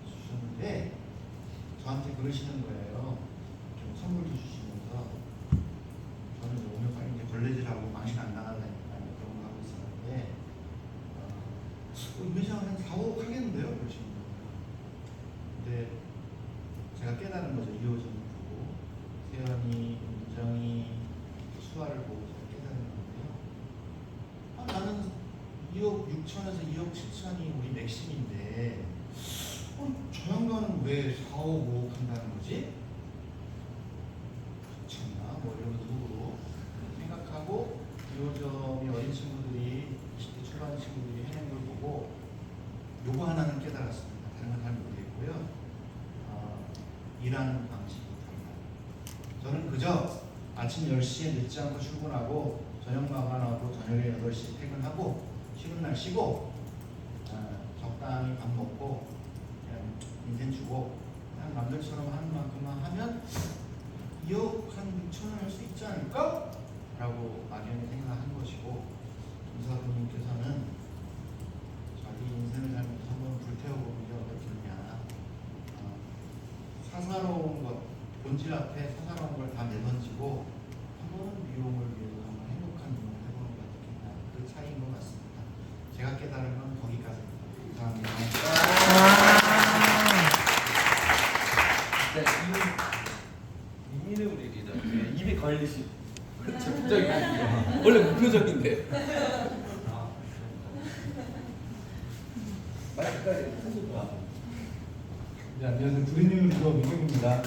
Speaker 3: 주셨는데 저한테 그러시는 거예요. 좀 선물도 주시면서 저는 이제 오늘 빨리 이제 걸레질하고 망신 안 나가다니까 그런 거 하고 있었는데 이 매장은 한 4, 5억 하겠는데요? 그러시는 거예요. 근데 제가 깨달은 거죠. 이호진을 보고 세연이, 은정이, 수아를 보고 제가 깨달은 건데요. 나는 2억 6천에서 2억 7천이 우리 맥심인데 저 양반은 왜 4억 5억 한다는 거지? 그렇나 뭐 이런 속으로 생각하고 2호점이 어린 친구들이 20대 초반 친구들이 해낸 걸 보고 요거 하나는 깨달았습니다. 다른 건 잘 모르겠고요. 일하는 방식이 달라요. 저는 그저 아침 10시에 늦지 않고 출근하고 저녁 마감하고 저녁에 8시 퇴근하고 쉬는 날 쉬고 적당히 밥 먹고 그냥 인생 주고 그냥 남들처럼 하는 만큼만 하면 2억 한 6천원 할 수 있지 않을까? 라고 막연히 생각한 것이고 김사부님께서는 자기 인생을 잘못해서 한번 불태워보는 게 어떻겠냐. 사사로운 것, 본질 앞에 사사로운 걸 다 내던지고 한 번은 미용을 위해서 한번 행복한 미용을 해보는 게 어떻겠냐. 그 차이인 것 같습니다. 제가 깨달은 건 거기까지입니다. 감사합니다.
Speaker 1: 네, 이민우 우리 리더 입이 걸리시. 적극적이고 원래 무표정인데. 마이크까지 사실 봐.
Speaker 4: 네, 안녕하세요. 구리뉴 리더 민경입니다.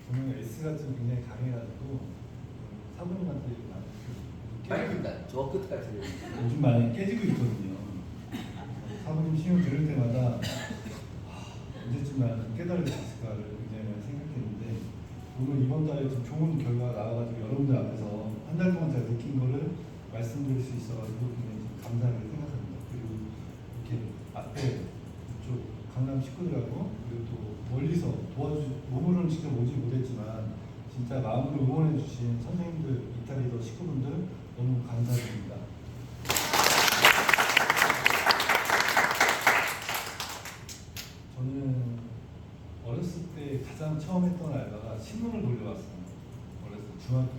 Speaker 4: 저는 S가 좀 굉장히 강해가지고 사부님한테
Speaker 1: 마이크입니다. 저 끝까지.
Speaker 4: 요즘 많이 깨지고 있거든요. 사부님 신용 들을 때마다 언제쯤 나는 깨달을 수 있을까를 굉장히 많이 생각했는데 오늘 이번 달에 좀 좋은 결과가 나와가지고 여러분들 앞에서 한 달 동안 제가 느낀 거를 말씀드릴 수 있어가지고 굉장히 좀 감사하게 생각합니다. 그리고 이렇게 앞에 이쪽 강남 식구들하고 그리고 또 멀리서 몸으로는 직접 오지 못했지만 진짜 마음으로 응원해 주신 선생님들, 이탈리더 식구분들 너무 감사드립니다. 저는 어렸을 때 가장 처음 했던 알바가 신문을 돌려왔어요. 어렸을 때 중학교 때.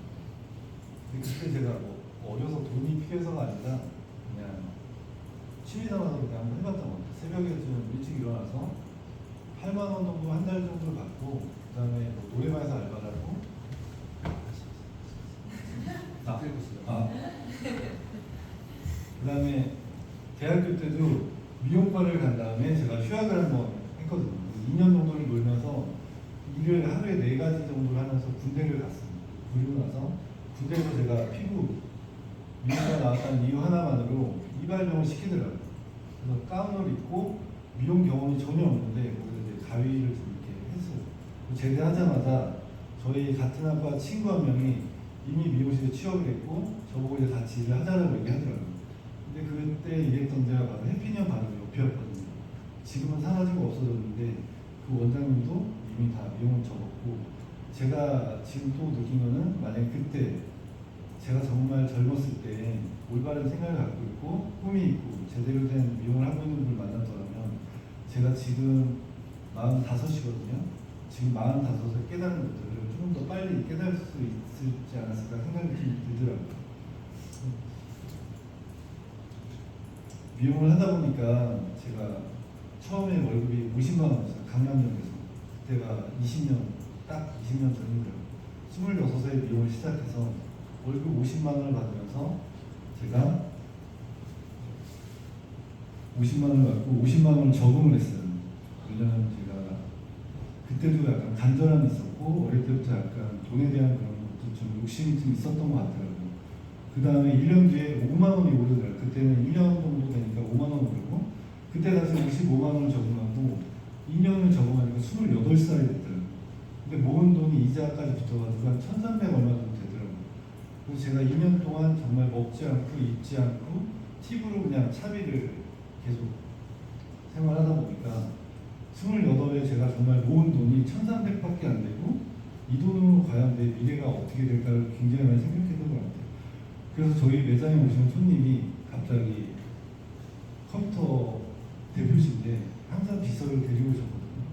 Speaker 4: 근데 그때 제가 뭐 어려서 돈이 필요해서가 아니라 그냥 취미 삼아서 그냥 한번 해봤던 것 같아요. 새벽에 좀 일찍 일어나서 8만 원 정도 한 달 정도를 받고 그 다음에 뭐 노래방에서 알바를 하고 아. 그다음에 대학교 때도 미용과를 간 다음에 제가 휴학을 한번 했거든요. 2년 정도를 놀면서 일을 하루에 4가지 정도를 하면서 군대를 갔습니다. 그리고 나서 군대에서 제가 피부 미용과 나왔다는 이유 하나만으로 이발병을 시키더라고요. 그래서 가운을 입고 미용 경험이 전혀 없는데 거기서 이제 가위를 좀 이렇게 했어요. 제대하자마자 저희 같은 학과 친구 한 명이 이미 미용실에 취업을 했고 저보고 이제 같이 일을 하자라고 얘기하더라고요. 근데 그때 일했던 데가 바로 해피니엄 바로 옆이었거든요. 지금은 사라지고 없어졌는데 그 원장님도 이미 다 미용을 접었고 제가 지금 또 느낀 거는 만약에 그때 제가 정말 젊었을 때 올바른 생각을 갖고 있고 꿈이 있고 제대로 된 미용을 하고 있는 분을 만났더라면 제가 지금 45이거든요. 지금 45에 깨달은 것들을 조금 더 빨리 깨달을 수 있지 않았을까 생각이 좀 들더라고요. 미용을 하다 보니까 제가 처음에 월급이 50만 원이었어요. 강남역에서. 그때가 20년, 딱 20년 전이더라고요. 26에 미용을 시작해서 월급 50만 원을 받으면서 제가 50만 원을 받고 50만 원을 저금을 했어요. 왜냐면 제가 그때도 약간 간절함이 있었고 어릴 때부터 약간 돈에 대한 그런 것도 좀 욕심이 좀 있었던 것 같더라고요. 그 다음에 1년 뒤에 5만 원이 오르더라고요. 그때는 1년 정도 되니까 5만 원 오르고 그때 다시 55만 원을 저금하고 2년을 저금하니까 28살이 됐더라고요. 근데 모은 돈이 이자까지 붙어가지고 한 1,300 얼마 정도 되더라고요. 그래서 제가 2년 동안 정말 먹지 않고 입지 않고 팁으로 그냥 차비를 계속 생활하다 보니까 28에 제가 정말 모은 돈이 1,300밖에 안 되고 이 돈으로 과연 내 미래가 어떻게 될까를 굉장히 많이 생각했던 것 같아요. 그래서 저희 매장에 오시는 손님이 갑자기 컴퓨터 대표신데 항상 비서를 데리고 오셨거든요.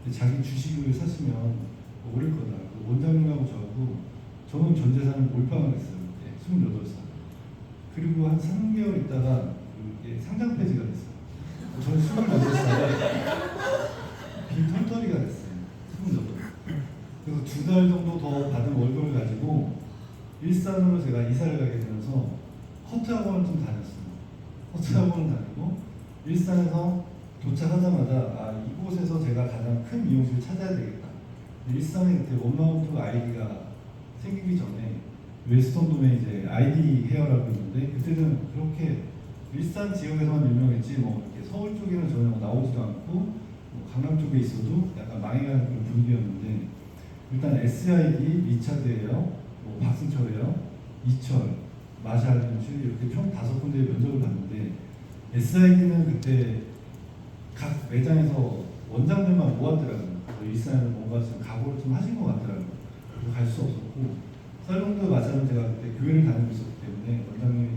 Speaker 4: 근데 자기 주식을 사시면 오를 거다. 원장님하고 저하고 저는 전 재산을 몰빵을 했어요. 그때 28살. 그리고 한 3개월 있다가 이게 상장 폐지가 됐어요. 저는 28살에 빈털터리가 됐어요. 28. 그래서 2달 정도 더 받은 월급을 가지고 일산으로 제가 이사를 가게 되면서 커트 학원을 좀 다녔어요. 커트 학원을 다니고 일산에서 도착하자마자 아 이곳에서 제가 가장 큰 미용실을 찾아야 되겠다. 일산에 그때 원마운트 아이디가 생기기 전에 웨스턴돔에 이제 아이디 헤어라고 있는데 그때는 그렇게 일산 지역에서만 유명했지 뭐 이렇게 서울 쪽에는 전혀 나오지도 않고 뭐 강남 쪽에 있어도 약간 망해가는 그런 분위기였는데 일단 SID, 리차드예요, 뭐 박승철이에요, 이철, 마샬 이렇게 총 5군데 면접을 봤는데 SID는 그때 각 매장에서 원장들만 모았더라고요. 일산에는 뭔가 좀 각오를 좀 하신 것 같더라고요. 그래서 갈 수 없었고 살롱도 마찬가지로 제가 그때 교회를 다니고 있었기 때문에 원장님이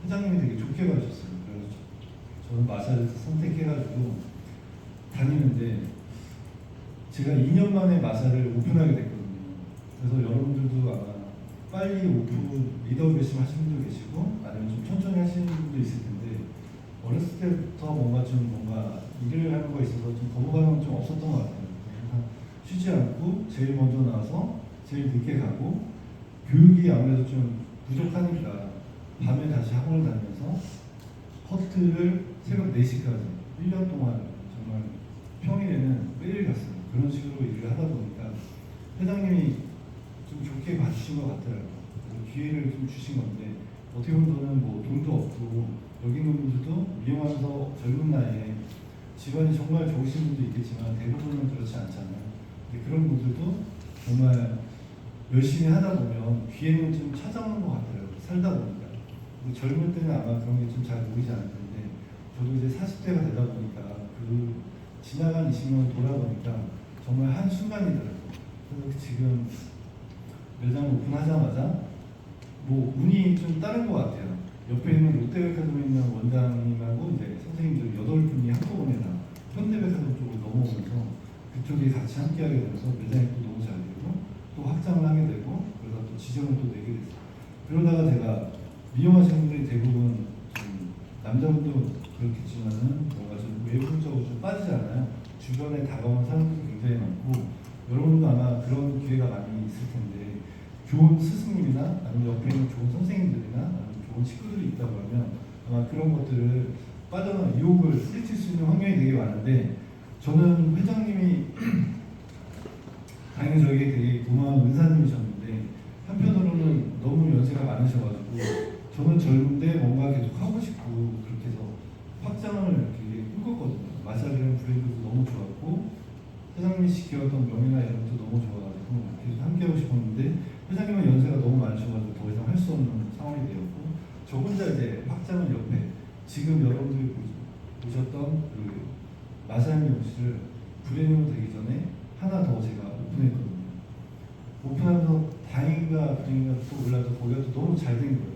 Speaker 4: 회장님이 되게 좋게 봐주셨어요. 그래서 저는 마샬을 선택해가지고 다니는데 제가 2년 만에 마샬을 오픈하게 됐거든요. 그래서 여러분들도 아마 빨리 오픈 리더 결심하시는 분도 계시고 아니면 좀 천천히 하시는 분도 있을 텐데 어렸을 때부터 뭔가 일을 하는 거에 있어서 좀 거부감은 좀 없었던 것 같아요. 항상 쉬지 않고 제일 먼저 나와서 제일 늦게 가고 교육이 아무래도 좀 부족하니까 밤에 다시 학원을 다니면서 커트를 새벽 4시까지 1년 동안 정말 평일에는 매일 갔어요. 그런 식으로 일을 하다 보니까 회장님이 좀 좋게 봐주신 것 같더라고요. 그래서 기회를 좀 주신 건데 어떻게 보면 저는 뭐 돈도 없고 여기 있는 분들도 미용하면서 젊은 나이에 집안이 정말 좋으신 분도 있겠지만 대부분은 그렇지 않잖아요. 근데 그런 분들도 정말 열심히 하다 보면 기회는 좀 찾아오는 것 같아요. 살다 보니까. 근데 젊을 때는 아마 그런 게 좀 잘 보이지 않을 텐데 저도 이제 40대가 되다 보니까 그 지나간 20년을 돌아보니까 정말 한순간이더라고요. 그래서 지금 매장 오픈하자마자 뭐 운이 좀 다른 것 같아요. 옆에 있는 롯데백화점에 있는 원장님하고 이제 선생님들 8분이 한꺼번에 다 현대백화점 쪽으로 넘어오면서 그쪽이 같이 함께하게 되면서 매장이 또 너무 잘 되고 또 확장을 하게 되고 그러다 또 지점을 또 내게 됐어요. 그러다가 제가 미용하시는 분들이 대부분 좀 남자분도 그렇겠지만은 뭔가 좀 외부적으로 좀 빠지잖아요. 주변에 다가오는 사람들이 굉장히 많고 여러분도 아마 그런 기회가 많이 있을 텐데 좋은 스승님이나 아니면 옆에 있는 좋은 선생님들이나 아니면 좋은 친구들이 있다고 하면 아마 그런 것들을 빠져나온 유혹을 뿌리칠 수 있는 환경이 되게 많은데, 저는 회장님이 다행히 저에게 되게 고마운 은사님이셨는데 한편으로는 너무 연세가 많으셔가지고 저는 젊은데 뭔가 계속 하고 싶고 그렇게 해서 확장을 이렇게 꿈꿨거든요. 마사지라는 브랜드도 너무 좋았고 회장님이 지켜왔던 명예나 이런 것도 너무 좋아가지고 계속 함께하고 싶었는데, 회장님은 연세가 너무 많으셔가지고 더 이상 할 수 없는 상황이 되었고, 저 혼자 이제 확장을 옆에 지금 여러분들이 보셨던 그 마사지 미용실을 브랜드로 되기 전에 하나 더 제가 오픈했거든요. 오픈하면서 다행인가 불행인가 또 몰라도 거기가 또 너무 잘 된 거예요.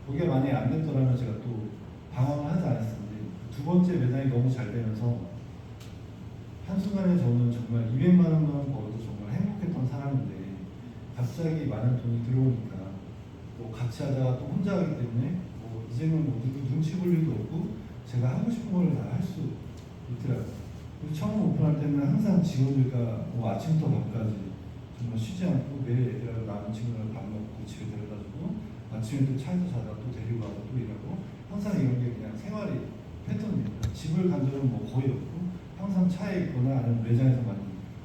Speaker 4: 거기가 만약에 안 됐더라면 제가 또 방황을 하지 않았을 텐데, 두 번째 매장이 너무 잘 되면서 한순간에 저는 정말 200만 원만 벌어도 정말 행복했던 사람인데 갑자기 많은 돈이 들어오니까 뭐 같이 하다가 또 혼자 하기 때문에 뭐 이제는 뭐 누구 눈치 볼 일도 없고 제가 하고 싶은 걸 다 할 수 있더라고요. 그리고 처음 오픈할 때는 항상 직원들과 뭐 아침부터 밤까지 정말 쉬지 않고 매일 애들하고 남은 친구랑 밥 먹고 집에 데려다주고 아침에 또 차에서 자다가 또 데리고 와서 또 일하고, 항상 이런 게 그냥 생활이 패턴입니다. 집을 간 적은 뭐 거의 없고 항상 차에 있거나 아니면 매장에서 많이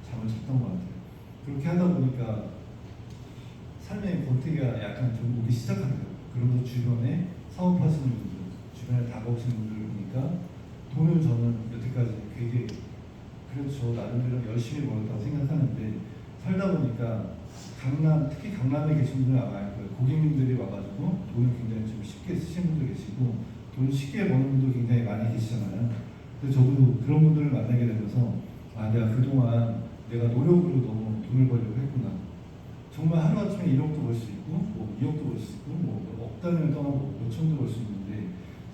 Speaker 4: 잠을 잤던 것 같아요. 그렇게 하다 보니까 삶의 권태기가 약간 좀 오기 시작하더라고요. 그러면서 주변에 사업하시는 분들, 주변에 다가오시는 분들을 보니까 돈을 저는 여태까지 되게 그래도 저 나름대로 열심히 벌었다고 생각하는데, 살다 보니까 강남, 특히 강남에 계신 분들 아마 알 거예요. 고객님들이 와가지고 돈을 굉장히 좀 쉽게 쓰시는 분도 계시고 돈을 쉽게 버는 분도 굉장히 많이 계시잖아요. 근데 저도 그런 분들을 만나게 되면서 아, 내가 그동안 내가 노력으로 너무 돈을 벌려고 했구나. 정말 하루아침에 1억도 벌 수 있고 뭐 2억도 벌 수 있고 뭐 억 단위를 떠나고 몇천도 벌 수 있는데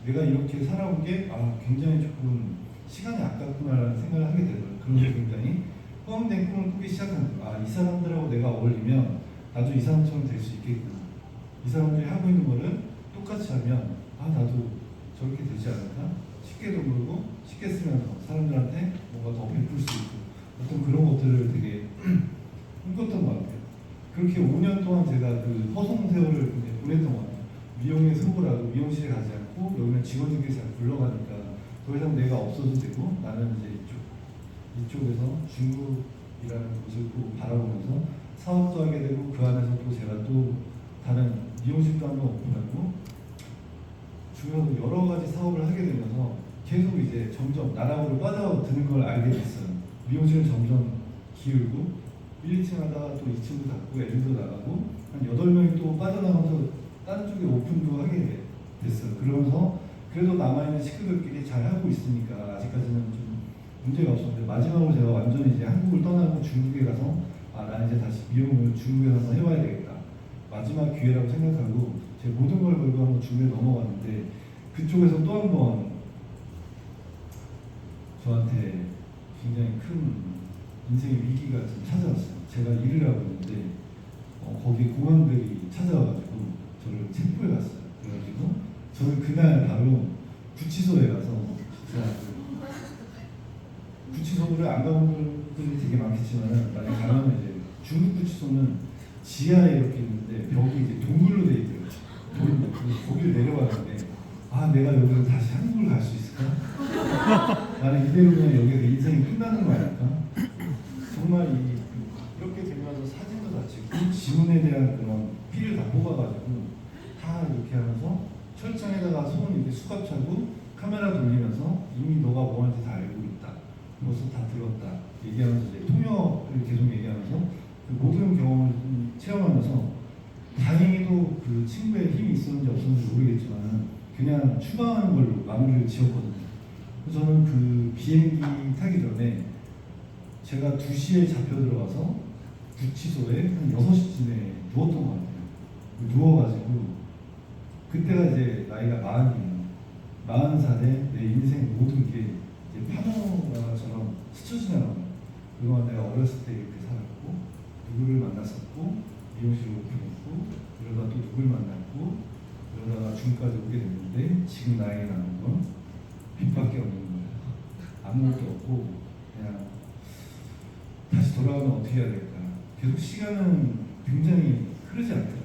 Speaker 4: 내가 이렇게 살아온 게 아, 굉장히 조금 시간이 아깝구나라는 생각을 하게 되더라고요. 그러면서 굉장히 포함된 꿈을 꾸기 시작한 거예요. 아, 이 사람들하고 내가 어울리면 나도 이 사람처럼 될 수 있겠구나. 이 사람들이 하고 있는 거를 똑같이 하면 아, 나도 저렇게 되지 않을까? 쉽게 돈 벌고 쉽게 쓰면서 사람들한테 뭔가 더 베풀 수 있고 어떤 그런 것들을 되게 꿈꿨던 것 같아요. 그렇게 5년 동안 제가 그 허송 세월을 굉장히 보냈던 것 같아요. 미용에 속으라고 미용실에 가지 않고 여기는 직원들끼리 잘 굴러가니까 더 이상 내가 없어도 되고 나는 이제 이쪽에서 중국이라는 곳을 또 바라보면서 사업도 하게 되고 그 안에서 또 제가 또 다른 미용실도 한번 오픈하고 주변에서 여러 가지 사업을 하게 되면서 계속 이제 점점 나락으로 빠져드는 걸 알게 됐어요. 미용실을 점점 기울고 1, 2층 하다가 또 2층도 닫고 애들도 나가고 한 8명이 또 빠져나가면서 다른 쪽에 오픈도 하게 됐어요. 그러면서 그래도 남아있는 식구들끼리 잘 하고 있으니까 아직까지는 좀 문제가 없었는데 마지막으로 제가 완전히 이제 한국을 떠나고 중국에 가서 아, 나 이제 다시 미용을 중국에 가서 해봐야 되겠다. 마지막 기회라고 생각하고 제 모든 걸 걸고 한번 중국에 넘어갔는데 그쪽에서 또 한 번 저한테 굉장히 큰 인생의 위기가 좀 찾아왔어요. 제가 일을 하고 있는데 거기 공안들이 찾아와가지고 저를 체포해 갔어요. 그래가지고 저는 그날 바로 구치소에 가서 제가 구치소를 안 가본 분들이 되게 많겠지만 만약 가면 이제 중국 구치소는 지하에 이렇게 있는데 벽이 이제 동굴로 돼 있더라고요. 동굴로. 거기를 내려가는데 아, 내가 여기서 다시 한국을 갈 수 있을까? 나는 이대로 그냥 여기서 인생이 끝나는 거 아닐까? 정말 이렇게 되면서 사진도 다 찍고 지문에 대한 그런 피를 다 뽑아가지고 다 이렇게 하면서 철장에다가 손 이렇게 수갑 차고 카메라 돌리면서 이미 너가 뭐 하는지 다 알고 있다. 벌써 다 들었다. 얘기하면서 이제 통역을 계속 얘기하면서 그 모든 경험을 체험하면서 다행히도 그 친구의 힘이 있었는지 없었는지 모르겠지만 그냥 추방하는 걸로 마무리를 지었거든요. 그래서 저는 그 비행기 타기 전에 제가 2시에 잡혀 들어가서 구치소에 한 6시쯤에 누웠던 것 같아요. 누워가지고 그때가 이제 나이가 40이에요. 40살에 내 인생 모든 게 이제 파노라마처럼 스쳐 지나가는 거예요. 그동안 내가 어렸을 때 이렇게 살았고 누구를 만났었고 미용실을 오픈했고 이러다 또 누굴 만났고 그러다가 중국까지 오게 됐는데 지금 나에게 남은 건 빚밖에 없는 거예요. 아무것도 없고 그냥 다시 돌아가면 어떻게 해야 될까. 계속 시간은 굉장히 그러지 않더라고요.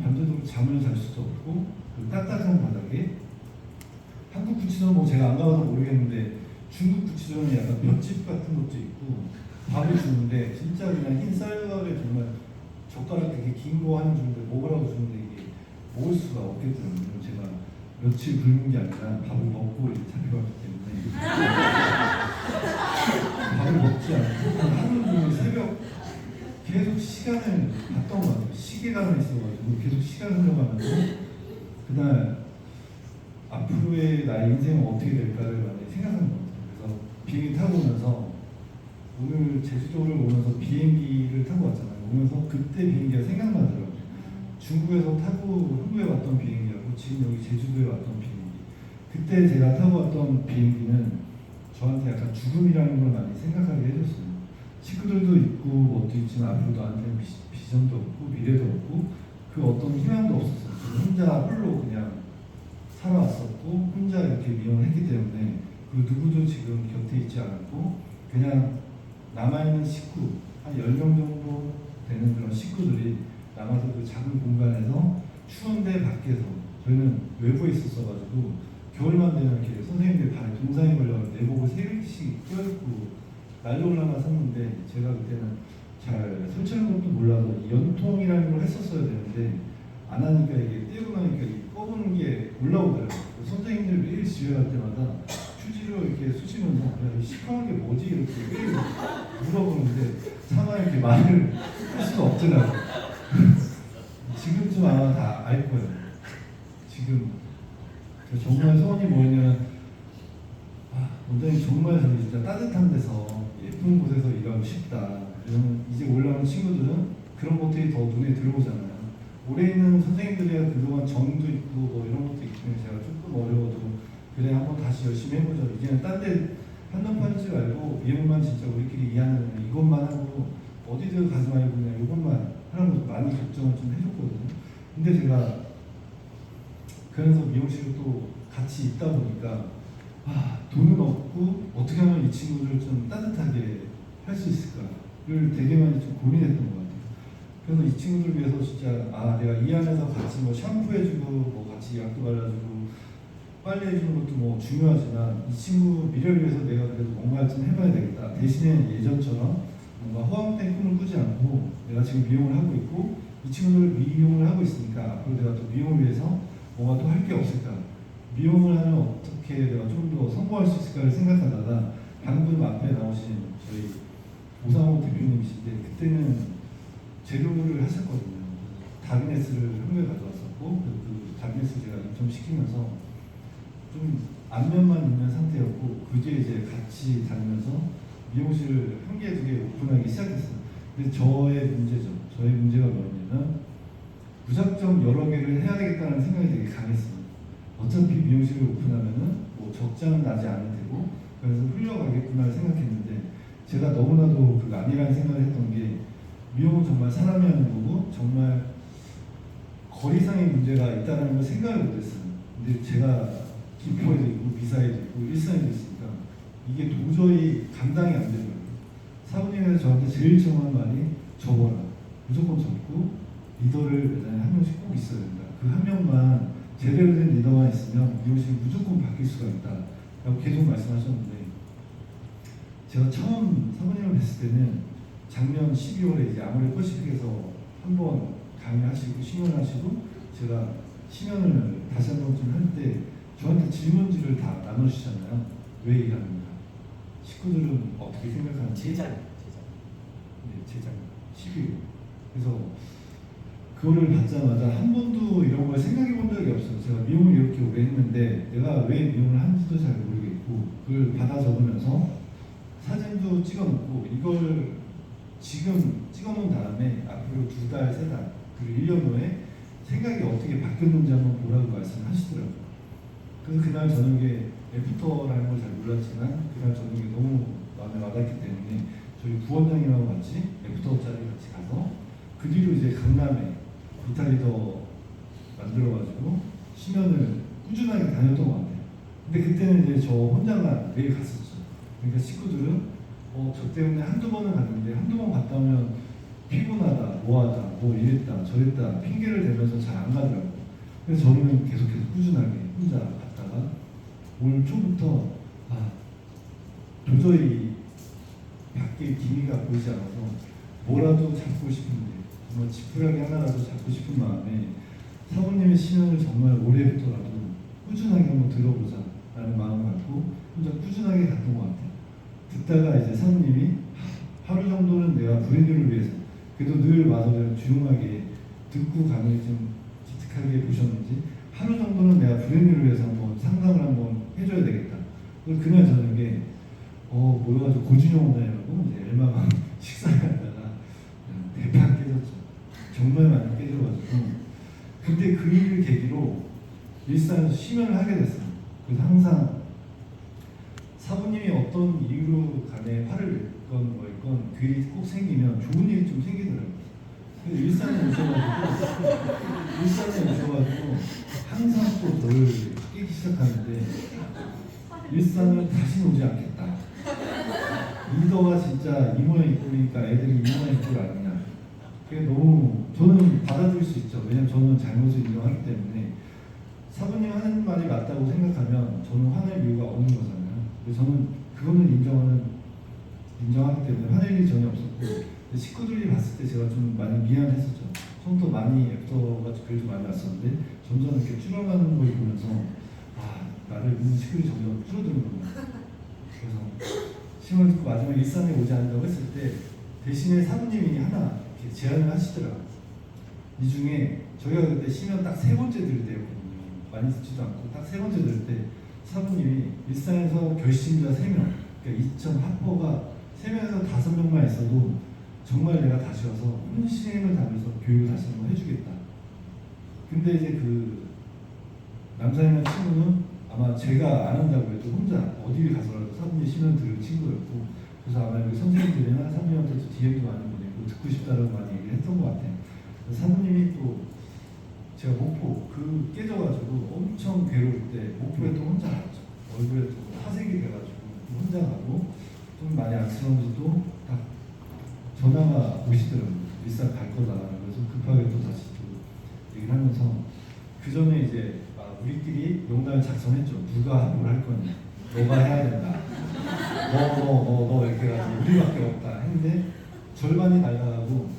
Speaker 4: 밤새도록 잠을 잘 수도 없고 그 딱딱한 바닥에 한국 구치소는 뭐 제가 안 가봐서 모르겠는데 중국 구치소는 약간 볏짚 같은 것도 있고 밥을 주는데 진짜 그냥 흰 쌀밥에 정말 젓가락 되게 긴 거 하나 주는데 먹으라고 주는데 이게 먹을 수가 없겠더라고요. 제가 며칠 굶은 게 아니라 밥을 먹고 이렇게 잡혀갔기 때문에 밥을 먹지 않고 하루 종일 새벽 계속 시간을 봤던 것 같아요. 시계가 있어가지고 계속 시간을 흘러가면서 그날 앞으로의 나의 인생은 어떻게 될까를 많이 생각한 것 같아요. 그래서 비행기 타고 오면서 오늘 제주도를 오면서 비행기를 타고 왔잖아요. 오면서 그때 비행기가 생각나더라고요. 중국에서 타고 한국에 왔던 비행기하고 지금 여기 제주도에 왔던 비행기. 그때 제가 타고 왔던 비행기는 저한테 약간 죽음이라는 걸 많이 생각하게 해줬어요. 친구들도 있고 뭣도 있지만 앞으로 나한테는 비전도 없고 미래도 없고 그 어떤 희망도 없었어요. 혼자 홀로 그냥 살아왔었고 혼자 이렇게 미용을 했기 때문에 그리고 누구도 지금 곁에 있지 않았고 그냥 남아있는 식구 한 10명 정도 되는 그런 식구들이 남아서 그 작은 공간에서 추운데 밖에서 저희는 외부에 있었어가지고 겨울만 되면 이렇게 선생님들 발에 동상이 걸려서 내복을 3개씩 껴입고 난로를 샀는데 제가 그때는 잘 설치하는 것도 몰라서 연통이라는 걸 했었어야 되는데 안 하니까 이게 떼고 나니까 꺼부는 게 올라오더라고요. 선생님들 매일 집에 갈 때마다 휴지로 이렇게 쑤시면서 야, 이 시커먼 게 뭐지? 이렇게 매일 물어보는데 차마 이렇게 말을 할 수가 없더라고요. 지금쯤 아마 다 알 거예요. 지금 정말 소원이 뭐냐면 원장님 정말 저는 진짜 따뜻한 데서 예쁜 곳에서 일하고 싶다. 그러면 이제 올라오는 친구들은 그런 것들이 더 눈에 들어오잖아요. 올해 있는 선생님들이야 그동안 정도 있고 뭐 이런 것도 있기 때문에 제가 조금 어려워도 그래 한번 다시 열심히 해보자. 이제는 딴 데 한눈 팔지 말고 미용만 진짜 우리끼리 이해하는 이것만 하고 어디든 가지 말고 그냥 이것만 하라고 많이 걱정을 좀 해줬거든요. 근데 제가 그래서 미용실을 또 같이 있다 보니까 돈은 없고 어떻게 하면 이 친구들을 좀 따뜻하게 할 수 있을까를 되게 많이 좀 고민했던 것 같아요. 그래서 이 친구들 위해서 진짜 내가 이 안에서 같이 뭐 샴푸해주고 뭐 같이 약도 발라주고 빨래해주는 것도 뭐 중요하지만 이 친구 미래를 위해서 내가 그래도 뭔가 좀 해봐야 되겠다. 대신에 예전처럼 뭔가 허황된 꿈을 꾸지 않고 내가 지금 미용을 하고 있고 이 친구들 미용을 하고 있으니까 앞으로 내가 또 미용을 위해서 뭔가 또 할 게 없을까. 미용을 하면 어떻게 내가 좀 더 성공할 수 있을까를 생각하다가 방금 앞에 나오신 저희 오상호 대표님이신데 그때는 재료를 하셨거든요. 다비네스를 한국에 가져왔었고 그 다비네스 제가 입점시키면서 좀 안면만 있는 상태였고 그 뒤에 이제 같이 다니면서 미용실을 한 개, 두 개 오픈하기 시작했어요. 근데 저의 문제죠. 저의 문제가 뭐였냐면 무작정 여러 개를 해야 되겠다는 생각이 되게 강했어요. 어차피 미용실을 오픈하면은 뭐 적자는 나지 않을 테고 그래서 흘러가겠구나 생각했는데 제가 너무나도 그거 아니라는 생각을 했던 게 미용은 정말 사람이 하는 거고 정말 거리상의 문제가 있다는 걸 생각을 못했어요. 근데 제가 김포에도 있고 미사에도 있고 일산에도 있으니까 이게 도저히 감당이 안 되더라고요. 사부님께서 저한테 제일 정한 말이 접어라. 무조건 접고 리더를 한 명씩 꼭 있어야 된다. 그 한 명만 제대로 된 리더가 있으면 미용실이 무조건 바뀔 수가 있다 라고 계속 말씀하셨는데 제가 처음 사모님을 뵀을 때는 작년 12월에 이제 아모레 퍼시픽에서 한번 강의하시고 심연하시고 제가 심연을 다시 한번 좀 할 때 저한테 질문지를 다 나눠주시잖아요. 왜 일하는가? 식구들은 어떻게 생각하는지
Speaker 1: 제장.
Speaker 4: 네, 제장 12월. 그래서 그거를 받자마자 한 번도 이런 걸 생각해 본 적이 없어요. 제가 미용을 이렇게 오래 했는데 내가 왜 미용을 하는지도 잘 모르겠고 그걸 받아 적으면서 사진도 찍어놓고 이걸 지금 찍어놓은 다음에 앞으로 2달, 3달 그리고 1년 후에 생각이 어떻게 바뀌었는지 한번 보라고 말씀하시더라고요. 그래서 그날 저녁에 애프터라는 걸 잘 몰랐지만 그날 저녁에 너무 마음에 와닿기 때문에 저희 부원장님하고 같이 애프터 자리에 같이 가서 그 뒤로 이제 강남에 이탈리더 만들어가지고 심연을 꾸준하게 다녔던 것 같아요. 근데 그때는 이제 저 혼자만 매일 갔었죠. 그러니까 식구들은 저 때문에 한두 번은 갔는데 한두 번 갔다 오면 피곤하다, 뭐하다, 뭐 이랬다, 저랬다 핑계를 대면서 잘 안 가더라고요. 그래서 저는 계속해서 꾸준하게 혼자 갔다가 오늘 초부터 도저히 밖에 기미가 보이지 않아서 뭐라도 잡고 싶은데 정말 지푸라기 하나라도 잡고 싶은 마음에 사부님의 시연을 정말 올해부터라도 꾸준하게 한번 들어보자 라는 마음을 갖고 혼자 꾸준하게 갔던 것 같아요. 듣다가 이제 사부님이 하루 정도는 내가 불행률을 위해서 그래도 늘 와서 조용하게 듣고 감을 좀 기특하게 보셨는지 하루 정도는 내가 불행률을 위해서 한번 상담을 한번 해줘야 되겠다. 그래서 그날 저녁에 모여가지고 고준영 원장이라고 이제 얼마나 식사를 하다가 대판 깨졌죠. 정말 많이 깨져가지고 근데 그 일을 계기로 일상에서 심연을 하게 됐어요. 그래서 항상 사부님이 어떤 이유로 간에 화를 냈건 뭐 있건 그 일이 꼭 생기면 좋은 일이 좀 생기더라고요. 근데 일상에 오셔가지고 항상 또 널 깨기 시작하는데 일상은 다시 오지 않겠다. 리더가 진짜 이 모양 이꼴이니까 애들이 이 모양 이꼴 아니냐. 그게 너무 저는 받아들일 수 있죠. 왜냐면 저는 잘못을 인정하기 때문에 사부님 하는 말이 맞다고 생각하면 저는 화낼 이유가 없는 거잖아요. 그래서 저는 그거는 인정하기 때문에 화낼 일이 전혀 없었고 식구들이 봤을 때 제가 좀 많이 미안했었죠. 처음부터 많이 애프터가 그래도 많이 왔었는데 점점 이렇게 줄어가는 걸 보면서 나를 믿는 식구들이 점점 줄어드는구나. 그래서 시험을 듣고 마지막에 일산에 오지 않는다고 했을 때 대신에 사부님이 하나 이렇게 제안을 하시더라고요. 이 중에 저희가 그때 시면 딱 3번째 들을 때였거든요. 많이 듣지도 않고 딱 3번째 들을 때 사부님이 일산에서 결심자 3명 그러니까 2점 합포가 3명에서 5명만 있어도 정말 내가 다시 와서 혼신을 다하면서 교육을 다시 한번 해주겠다. 근데 이제 그 남사님의 친구는 아마 제가 안 한다고 해도 혼자 어디를 가서라도 사부님 시면 들을 친구였고 그래서 아마 여기 선생님들이나 사부님한테도 DM도 많이 보내고 듣고 싶다라고 많이 얘기를 했던 것 같아요. 사부님이 또 제가 목포 그 깨져가지고 엄청 괴로울 때 목포에 또 혼자 갔죠. 얼굴에 또 화색이 돼가지고 혼자 가고 좀 많이 안쓰러운지도 딱 전화가 오시더라고요. 일산 갈 거다. 그래서 급하게 또 다시 또 얘기를 하면서 그 전에 이제 우리끼리 농담을 작성했죠. 누가 뭘 할 거냐. 너가 해야 된다. 너 이렇게 해가지고 우리밖에 없다 했는데 절반이 날아가고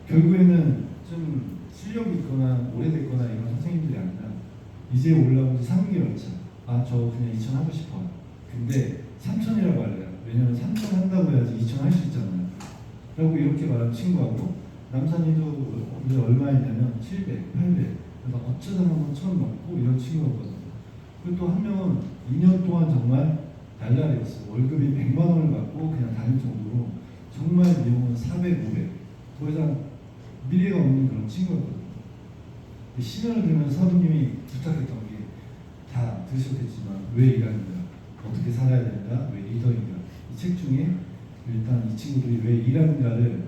Speaker 4: 결국에는 좀 실력이 있거나 오래됐거나 이런 선생님들이 아니라 이제 올라온 지 3개월 차. 저 그냥 2천 하고 싶어. 근데 3천이라고 할래요. 왜냐면 3천 한다고 해야지 2천 할 수 있잖아요. 라고 이렇게 말하는 친구하고 남산이도 얼마였냐면 700, 800 그래서 어쩌다 한번 처음 먹고 이런 친구였거든요. 그리고 또 한 명은 2년 동안 정말 날라리였어요. 월급이 100만 원을 받고 그냥 다닐 정도로 정말 미용은 400, 500 더 이상 미래가 없는 그런 친구였거든요. 시간을 들으면서 사부님이 부탁했던 게 다 들으셨겠지만 왜 일하는가, 어떻게 살아야 되는가, 왜 리더인가 이 책 중에 일단 이 친구들이 왜 일하는가를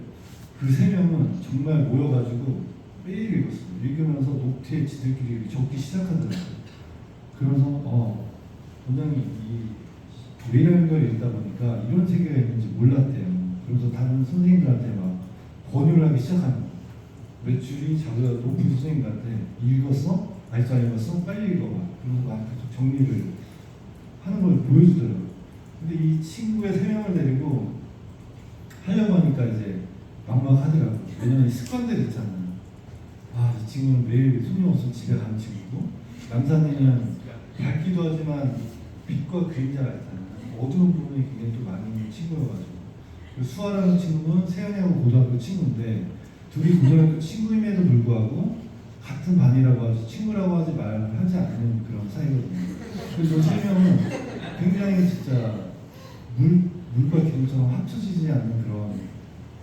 Speaker 4: 그 3명은 정말 모여가지고 매일 읽었어요. 읽으면서 노트에 지들끼리 적기 시작하더라고요. 그래서 원장님 왜 이러는 걸 읽다 보니까 이런 세계가 있는지 몰랐대요. 그래서 다른 선생님들한테 막 권유를 하기 시작하는 거예요. 매출이 자기가 높은 선생님들한테 읽었어? 아직도 안 읽었어? 빨리 읽어봐. 그러면서 막 계속 정리를 하는 걸 보여주더라고요. 근데 이 친구의 3명을 데리고 하려고 하니까 이제 막막하더라고요. 왜냐면 이 습관들 있잖아요. 이 친구는 매일 손님 없으면 집에 가는 친구고 남사님은 밝기도 하지만 빛과 그림자가 있잖아요. 어두운 부분이 굉장히 또 많이 있는 친구여가지고 수아라는 친구는 세연이하고 고등학교 친구인데 둘이 고등학교 친구임에도 불구하고 같은 반이라고 하지 친구라고 하지 말하지 않는 그런 사이거든요. 그래서 3명은 굉장히 진짜 물과 기름처럼 합쳐지지 않는 그런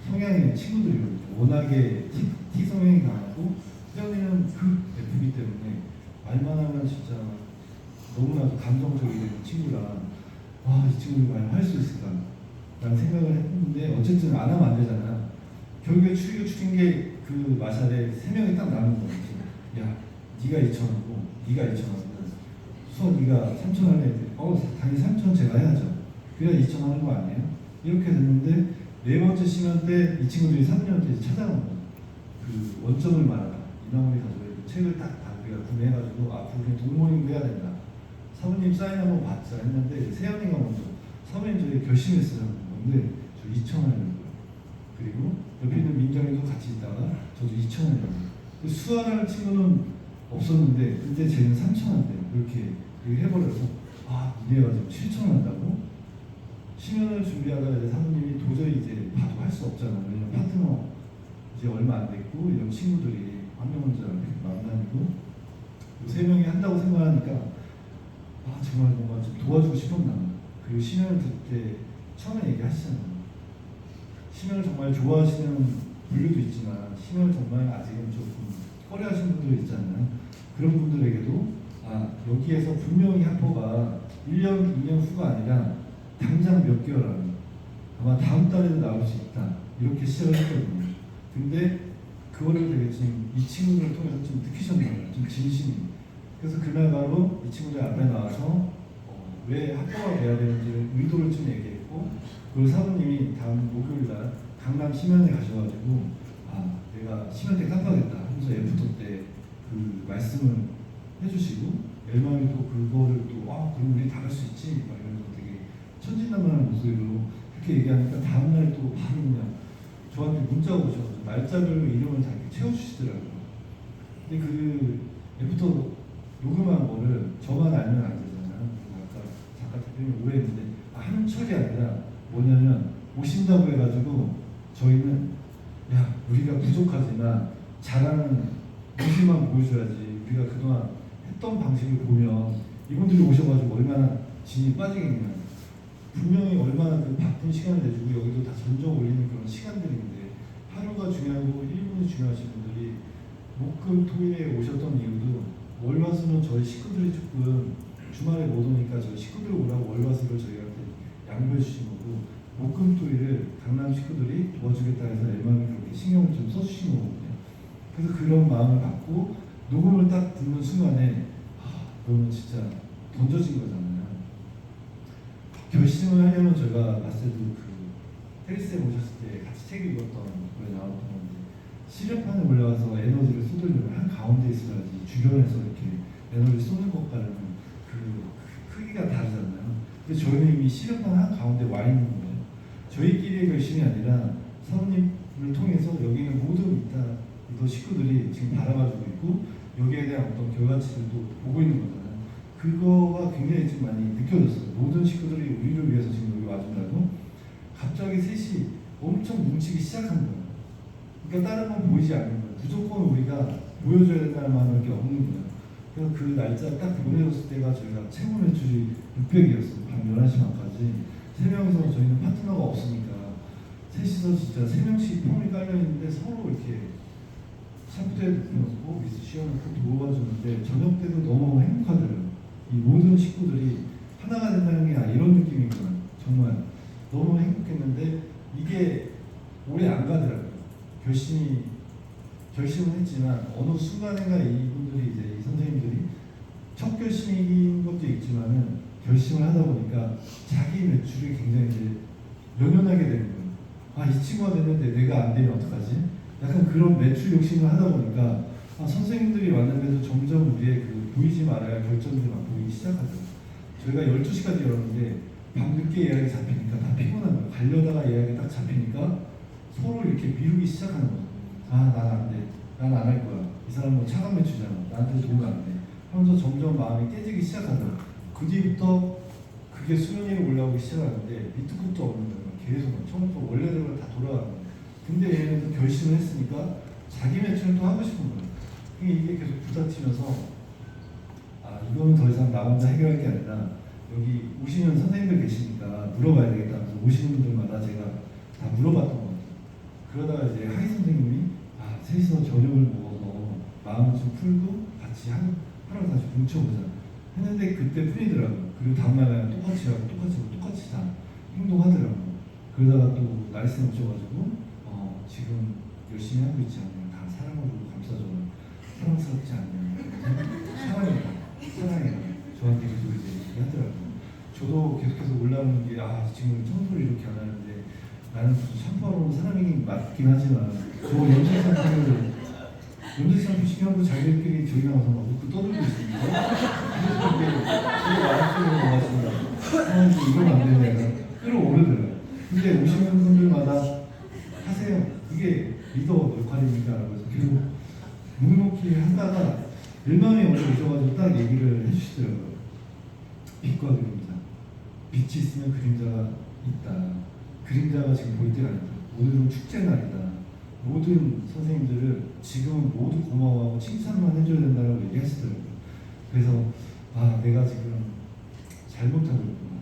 Speaker 4: 성향의 친구들이거든요. 워낙에 T 성향이 강하고 세연이는 그 F이기 때문에 말만 하면 진짜 너무나도 감정적이 되는 친구라 이 친구를 과연 할 수 있을까 라는 생각을 했는데 어쨌든 안 하면 안 되잖아요. 결국에 추리고 추린 게 그 마샬에 3명이 딱 남은 거예요. 야, 네가 2,000원이고 네가 2,000원이고 수아 네가 3,000원 해야 돼. 당연히 3,000원 제가 해야죠. 그래야 2,000원 하는 거 아니에요? 이렇게 됐는데 네 번째 시간 때 이 친구들이 3년째 찾아온 거예요. 그 원점을 말하다. 이나무리 가족의 그 책을 딱 우리가 구매해가지고 앞으로 그냥 동모임도 해야 된다. 사모님 사인 한번 받자 했는데 세연이가 먼저 사모님 저희 결심했어요. 근데 저 2,000원이라고요. 그리고 옆에 있는 민정이도 같이 있다가 저도 2,000원이라고요. 수아라는 친구는 없었는데 근데 쟤는 3,000원대 이렇게 해버려서 아 니네가 지금 7,000원 한다고? 심연을 준비하다가 이제 사모님이 도저히 이제 봐도 할 수 없잖아. 왜냐면 파트너 이제 얼마 안 됐고 이런 친구들이 한 명 혼자 만나고 세 명이 한다고 생각하니까 아 정말 뭔가 좀 도와주고 싶었나. 그리고 심연을 들을 때 처음에 얘기하시잖아요. 심연을 정말 좋아하시는 분류도 있지만 심연을 정말 아직은 조금 꺼려하시는 분들 있잖아요. 그런 분들에게도 아 여기에서 분명히 학포가 1년, 2년 후가 아니라 당장 몇 개월 안에 아마 다음 달에도 나올 수 있다 이렇게 시작을 했거든요. 근데 그거를 되게 지금 이 친구들을 통해서 좀 느끼셨나요? 좀 진심이. 그래서 그날 바로 이 친구들 앞에 나와서 왜 학교가 돼야 되는지 의도를 좀 얘기했고 그리고 사부님이 다음 목요일날 강남 심연에 가셔가지고 아 내가 심연대 깜빡했다 하면서 애프터 때 그 말씀을 해주시고 엘마이 또 그거를 또 그럼 우리 다 할 수 있지 막 이러면서 되게 천진난만한 목소리로 그렇게 얘기하니까 다음날 또 바로 그냥 저한테 문자가 오셔서 날짜별로 이름을 다 이렇게 채워주시더라고요. 근데 그 애프터 녹음한 거를 저만 알면 안 되잖아요. 아까 작가 대표님이 오해했는데 하는 철이 아니라 뭐냐면 오신다고 해가지고 저희는 야 우리가 부족하지만 잘하는 모습만 보여줘야지 우리가 그동안 했던 방식을 보면 이분들이 오셔가지고 얼마나 진이 빠지겠냐. 분명히 얼마나 그 바쁜 시간을 내주고 여기도 다 전적 올리는 그런 시간들인데 하루가 중요하고 1분이 중요하신 분들이 목금 토일에 오셨던 이유도 월화수는 저희 식구들이 조금 주말에 못 오니까 저희 식구들 오라고 월화수를 저희한테 양보해 주신 거고 목금 토일을 강남 식구들이 도와주겠다 해서 앨범에 그렇게 신경을 좀 써주신 거거든요. 그래서 그런 마음을 갖고 녹음을 딱 듣는 순간에 너는 진짜 던져진 거잖아요. 결심을 하려면 제가 봤을 때도 그 테리스에 오셨을 때 같이 책 읽었던 거에 나왔던 건데 시력판에 올라가서 에너지를 쏟으려면 한 가운데 있어야지 주변에서 이렇게 에너지를 쏟는 것과는 그 크기가 다르잖아요. 근데 저희는 이미 시력판 한 가운데 와 있는 거예요. 저희끼리의 결심이 아니라 사모님을 통해서 여기는 모든 이도 식구들이 지금 바라봐주고 있고 여기에 대한 어떤 결과치를 또 보고 있는 거잖아요. 그거가 굉장히 좀 많이 느껴졌어요. 모든 식구들이 우리를 위해서 지금 여기 와준다고 갑자기 셋이 엄청 뭉치기 시작한 거예요. 그러니까 다른 건 보이지 않는 거예요. 무조건 우리가 보여줘야 된다는 마음이 없는 거예요. 그래서 그 날짜 딱 보내줬을 때가 저희가 최고 매출이 600이었어요. 밤 11시 반까지. 3명이서 저희는 파트너가 없으니까 셋이서 진짜 3명씩 폼이 깔려있는데 서로 이렇게 샴푸대에 눕혀놓고 미스 시원하고 도와주는데 저녁 때도 너무 행복하더라고요. 이 모든 식구들이 하나가 된다는 게 이런 느낌이구나. 정말 너무 행복했는데 이게 오래 안 가더라고요. 결심은 했지만 어느 순간인가 이분들이 이제 이 선생님들이 첫 결심인 것도 있지만은 결심을 하다 보니까 자기 매출이 굉장히 이제 연연하게 되는 거예요. 이 친구가 됐는데 내가 안 되면 어떡하지? 약간 그런 매출 욕심을 하다 보니까 선생님들이 왔는데도 점점 우리의 그 보이지 말아야 결정들만 보이기 시작하더라고요. 저희가 12시까지 열었는데 밤늦게 예약이 잡히니까 다 피곤한 거예요. 가려다가 예약이 딱 잡히니까 서로 이렇게 미루기 시작하는 거예요. 난 안 돼. 난 안 할 거야. 이 사람 뭐 차관 매출이잖아. 나한테 도움 안 돼. 하면서 점점 마음이 깨지기 시작하더라고요. 그 뒤부터 그게 수면 위로 올라오기 시작하는데 밑도 끝도 없는 거예요. 계속 처음부터 원래대로 다 돌아가는 거예요. 근데 얘는 또 결심을 했으니까 자기 매출을 또 하고 싶은 거예요. 이게 계속 부딪히면서 이거는 더 이상 나 혼자 해결할 게 아니라 여기 오시는 선생님들 계시니까 물어봐야 되겠다 하면서 오시는 분들마다 제가 다 물어봤던 것 같아요. 그러다가 이제 하이 선생님이 셋이서 저녁을 먹어서 마음을 좀 풀고 같이 하루 다시 뭉쳐보자 했는데 그때 뿐이더라고요. 그리고 다음날에 똑같이 하고 똑같이 다 행동하더라고요. 그러다가 또 날씨 오셔가지고 지금 열심히 하고 있지 않냐, 다 사랑으로 감싸줘라, 사랑스럽지 않냐, 사랑해라 저한테 계속 이제 얘기하더라고요. 저도 계속해서 올라오는 게 지금 청소를 이렇게 안 하는데 나는 샴푸하러 사람이 맞긴 하지만 저 염색 샴푸 시켜놓고 자기들끼리 저기 나와서 막 웃고 떠들고 있습니다. 그래서 이게 저도 마음속으로 와가지고 이건 안 되네. 내가 끌어오르더라고요. 근데 오시는 분들마다 하세요. 그게 리더 역할이니까 라고 해서 계속 묵묵히 하다가 일망에 오늘 오셔가지고 딱 얘기를 해주시더라고요. 빛과 그림자. 빛이 있으면 그림자가 있다. 그림자가 지금 보일 때가 아니다. 오늘은 축제 날이다. 모든 선생님들을 지금은 모두 고마워하고 칭찬만 해줘야 된다고 얘기하시더라고요. 그래서 아 내가 지금 잘못하고 있구나.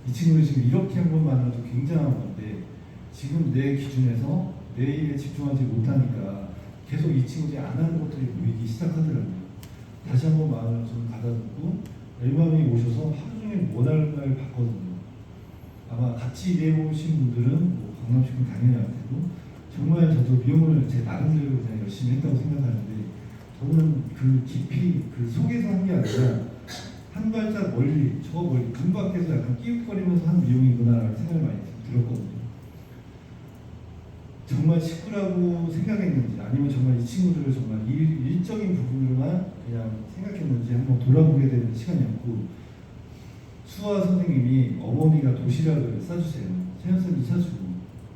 Speaker 4: 이 친구를 지금 이렇게 한 번 만나도 굉장한 건데 지금 내 기준에서 내 일에 집중하지 못하니까 계속 이 친구들이 안 하는 것들이 보이기 시작하더라고요. 다시 한번 마음을 좀 가다듬고 엘마음이 오셔서 하루 종일 못 할 날 봤거든요. 아마 같이 일해 보신 분들은 뭐 강남식은 당연히 알 테고 정말 저도 미용을 제 나름대로 그냥 열심히 했다고 생각하는데 저는 그 깊이 그 속에서 한 게 아니라 한 발짝 멀리 저 멀리 눈 밖에서 약간 끼웃거리면서 한 미용이구나라는 생각을 많이 들었거든요. 정말 식구라고 생각했는지 아니면 정말 이 친구들을 정말 일적인 부분으로만 그냥 생각했는지 한번 돌아보게 되는 시간이었고 수아 선생님이 어머니가 도시락을 싸주세요. 세연쌤도 싸주고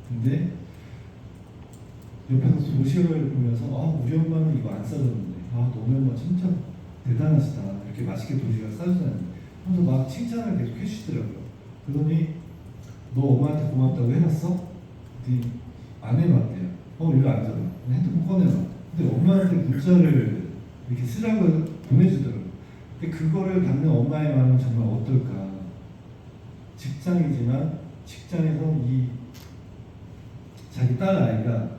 Speaker 4: 근데 옆에서 도시락을 보면서 아 우리 엄마는 이거 안 싸줬는데 아 너네 엄마 진짜 대단하시다 이렇게 맛있게 도시락 싸주다니 하면서 막 칭찬을 계속 해주시더라고요. 그러더니 너 엄마한테 고맙다고 해봤어? 그랬더니 안 해봤대요. 이거 안 잖아. 핸드폰 꺼내봐. 근데 엄마한테 문자를 이렇게 쓰라고 보내주더라고요. 근데 그거를 받는 엄마의 마음은 정말 어떨까. 직장이지만 직장에서 이 자기 딸 아이가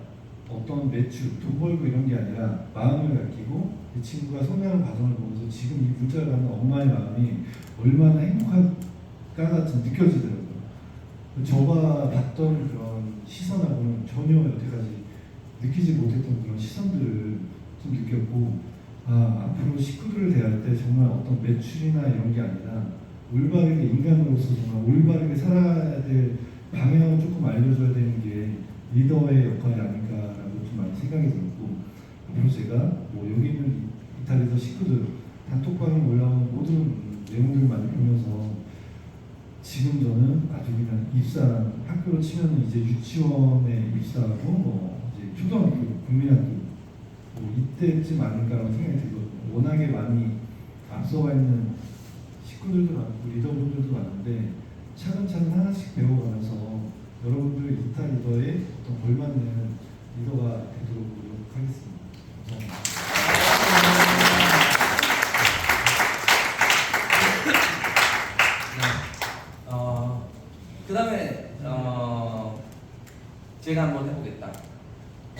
Speaker 4: 어떤 매출, 돈 벌고 이런 게 아니라 마음을 갖기고 이 친구가 성장하는 과정을 보면서 지금 이 문자를 받는 엄마의 마음이 얼마나 행복할까 같이 느껴지더라고요. 저가 봤던 그런 시선하고는 전혀 여태까지 느끼지 못했던 그런 시선들을 좀 느꼈고 앞으로 식구들을 대할 때 정말 어떤 매출이나 이런 게 아니라 올바르게 인간으로서 정말 올바르게 살아야 될 방향을 조금 알려줘야 되는 게 리더의 역할이 아닌가라고 좀 많이 생각이 들었고 앞으로 제가 뭐 여기 있는 이탈리아 식구들 단톡방에 올라온 모든 내용들을 많이 보면서 지금 저는 아주 그냥 입사한 학교로 치면 이제 유치원에 입사하고 뭐 이제 초등학교, 국민학교 뭐 이때쯤 아닐까라는 생각이 들거든요. 워낙에 많이 앞서가 있는 식구들도 많고 리더분들도 많은데 차근차근 하나씩 배워가면서 여러분들 이타 리더의 어떤 걸맞는 리더가 되도록 노력하겠습니다. 감사합니다.
Speaker 1: 그 다음에 제가 한번 해보겠다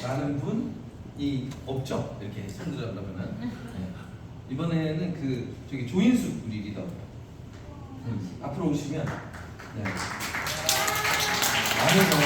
Speaker 1: 라는 분이 없죠. 이렇게 손들어보면은 이번에는 그 저기 조인숙 우리 리더 앞으로 오시면 네. 안에서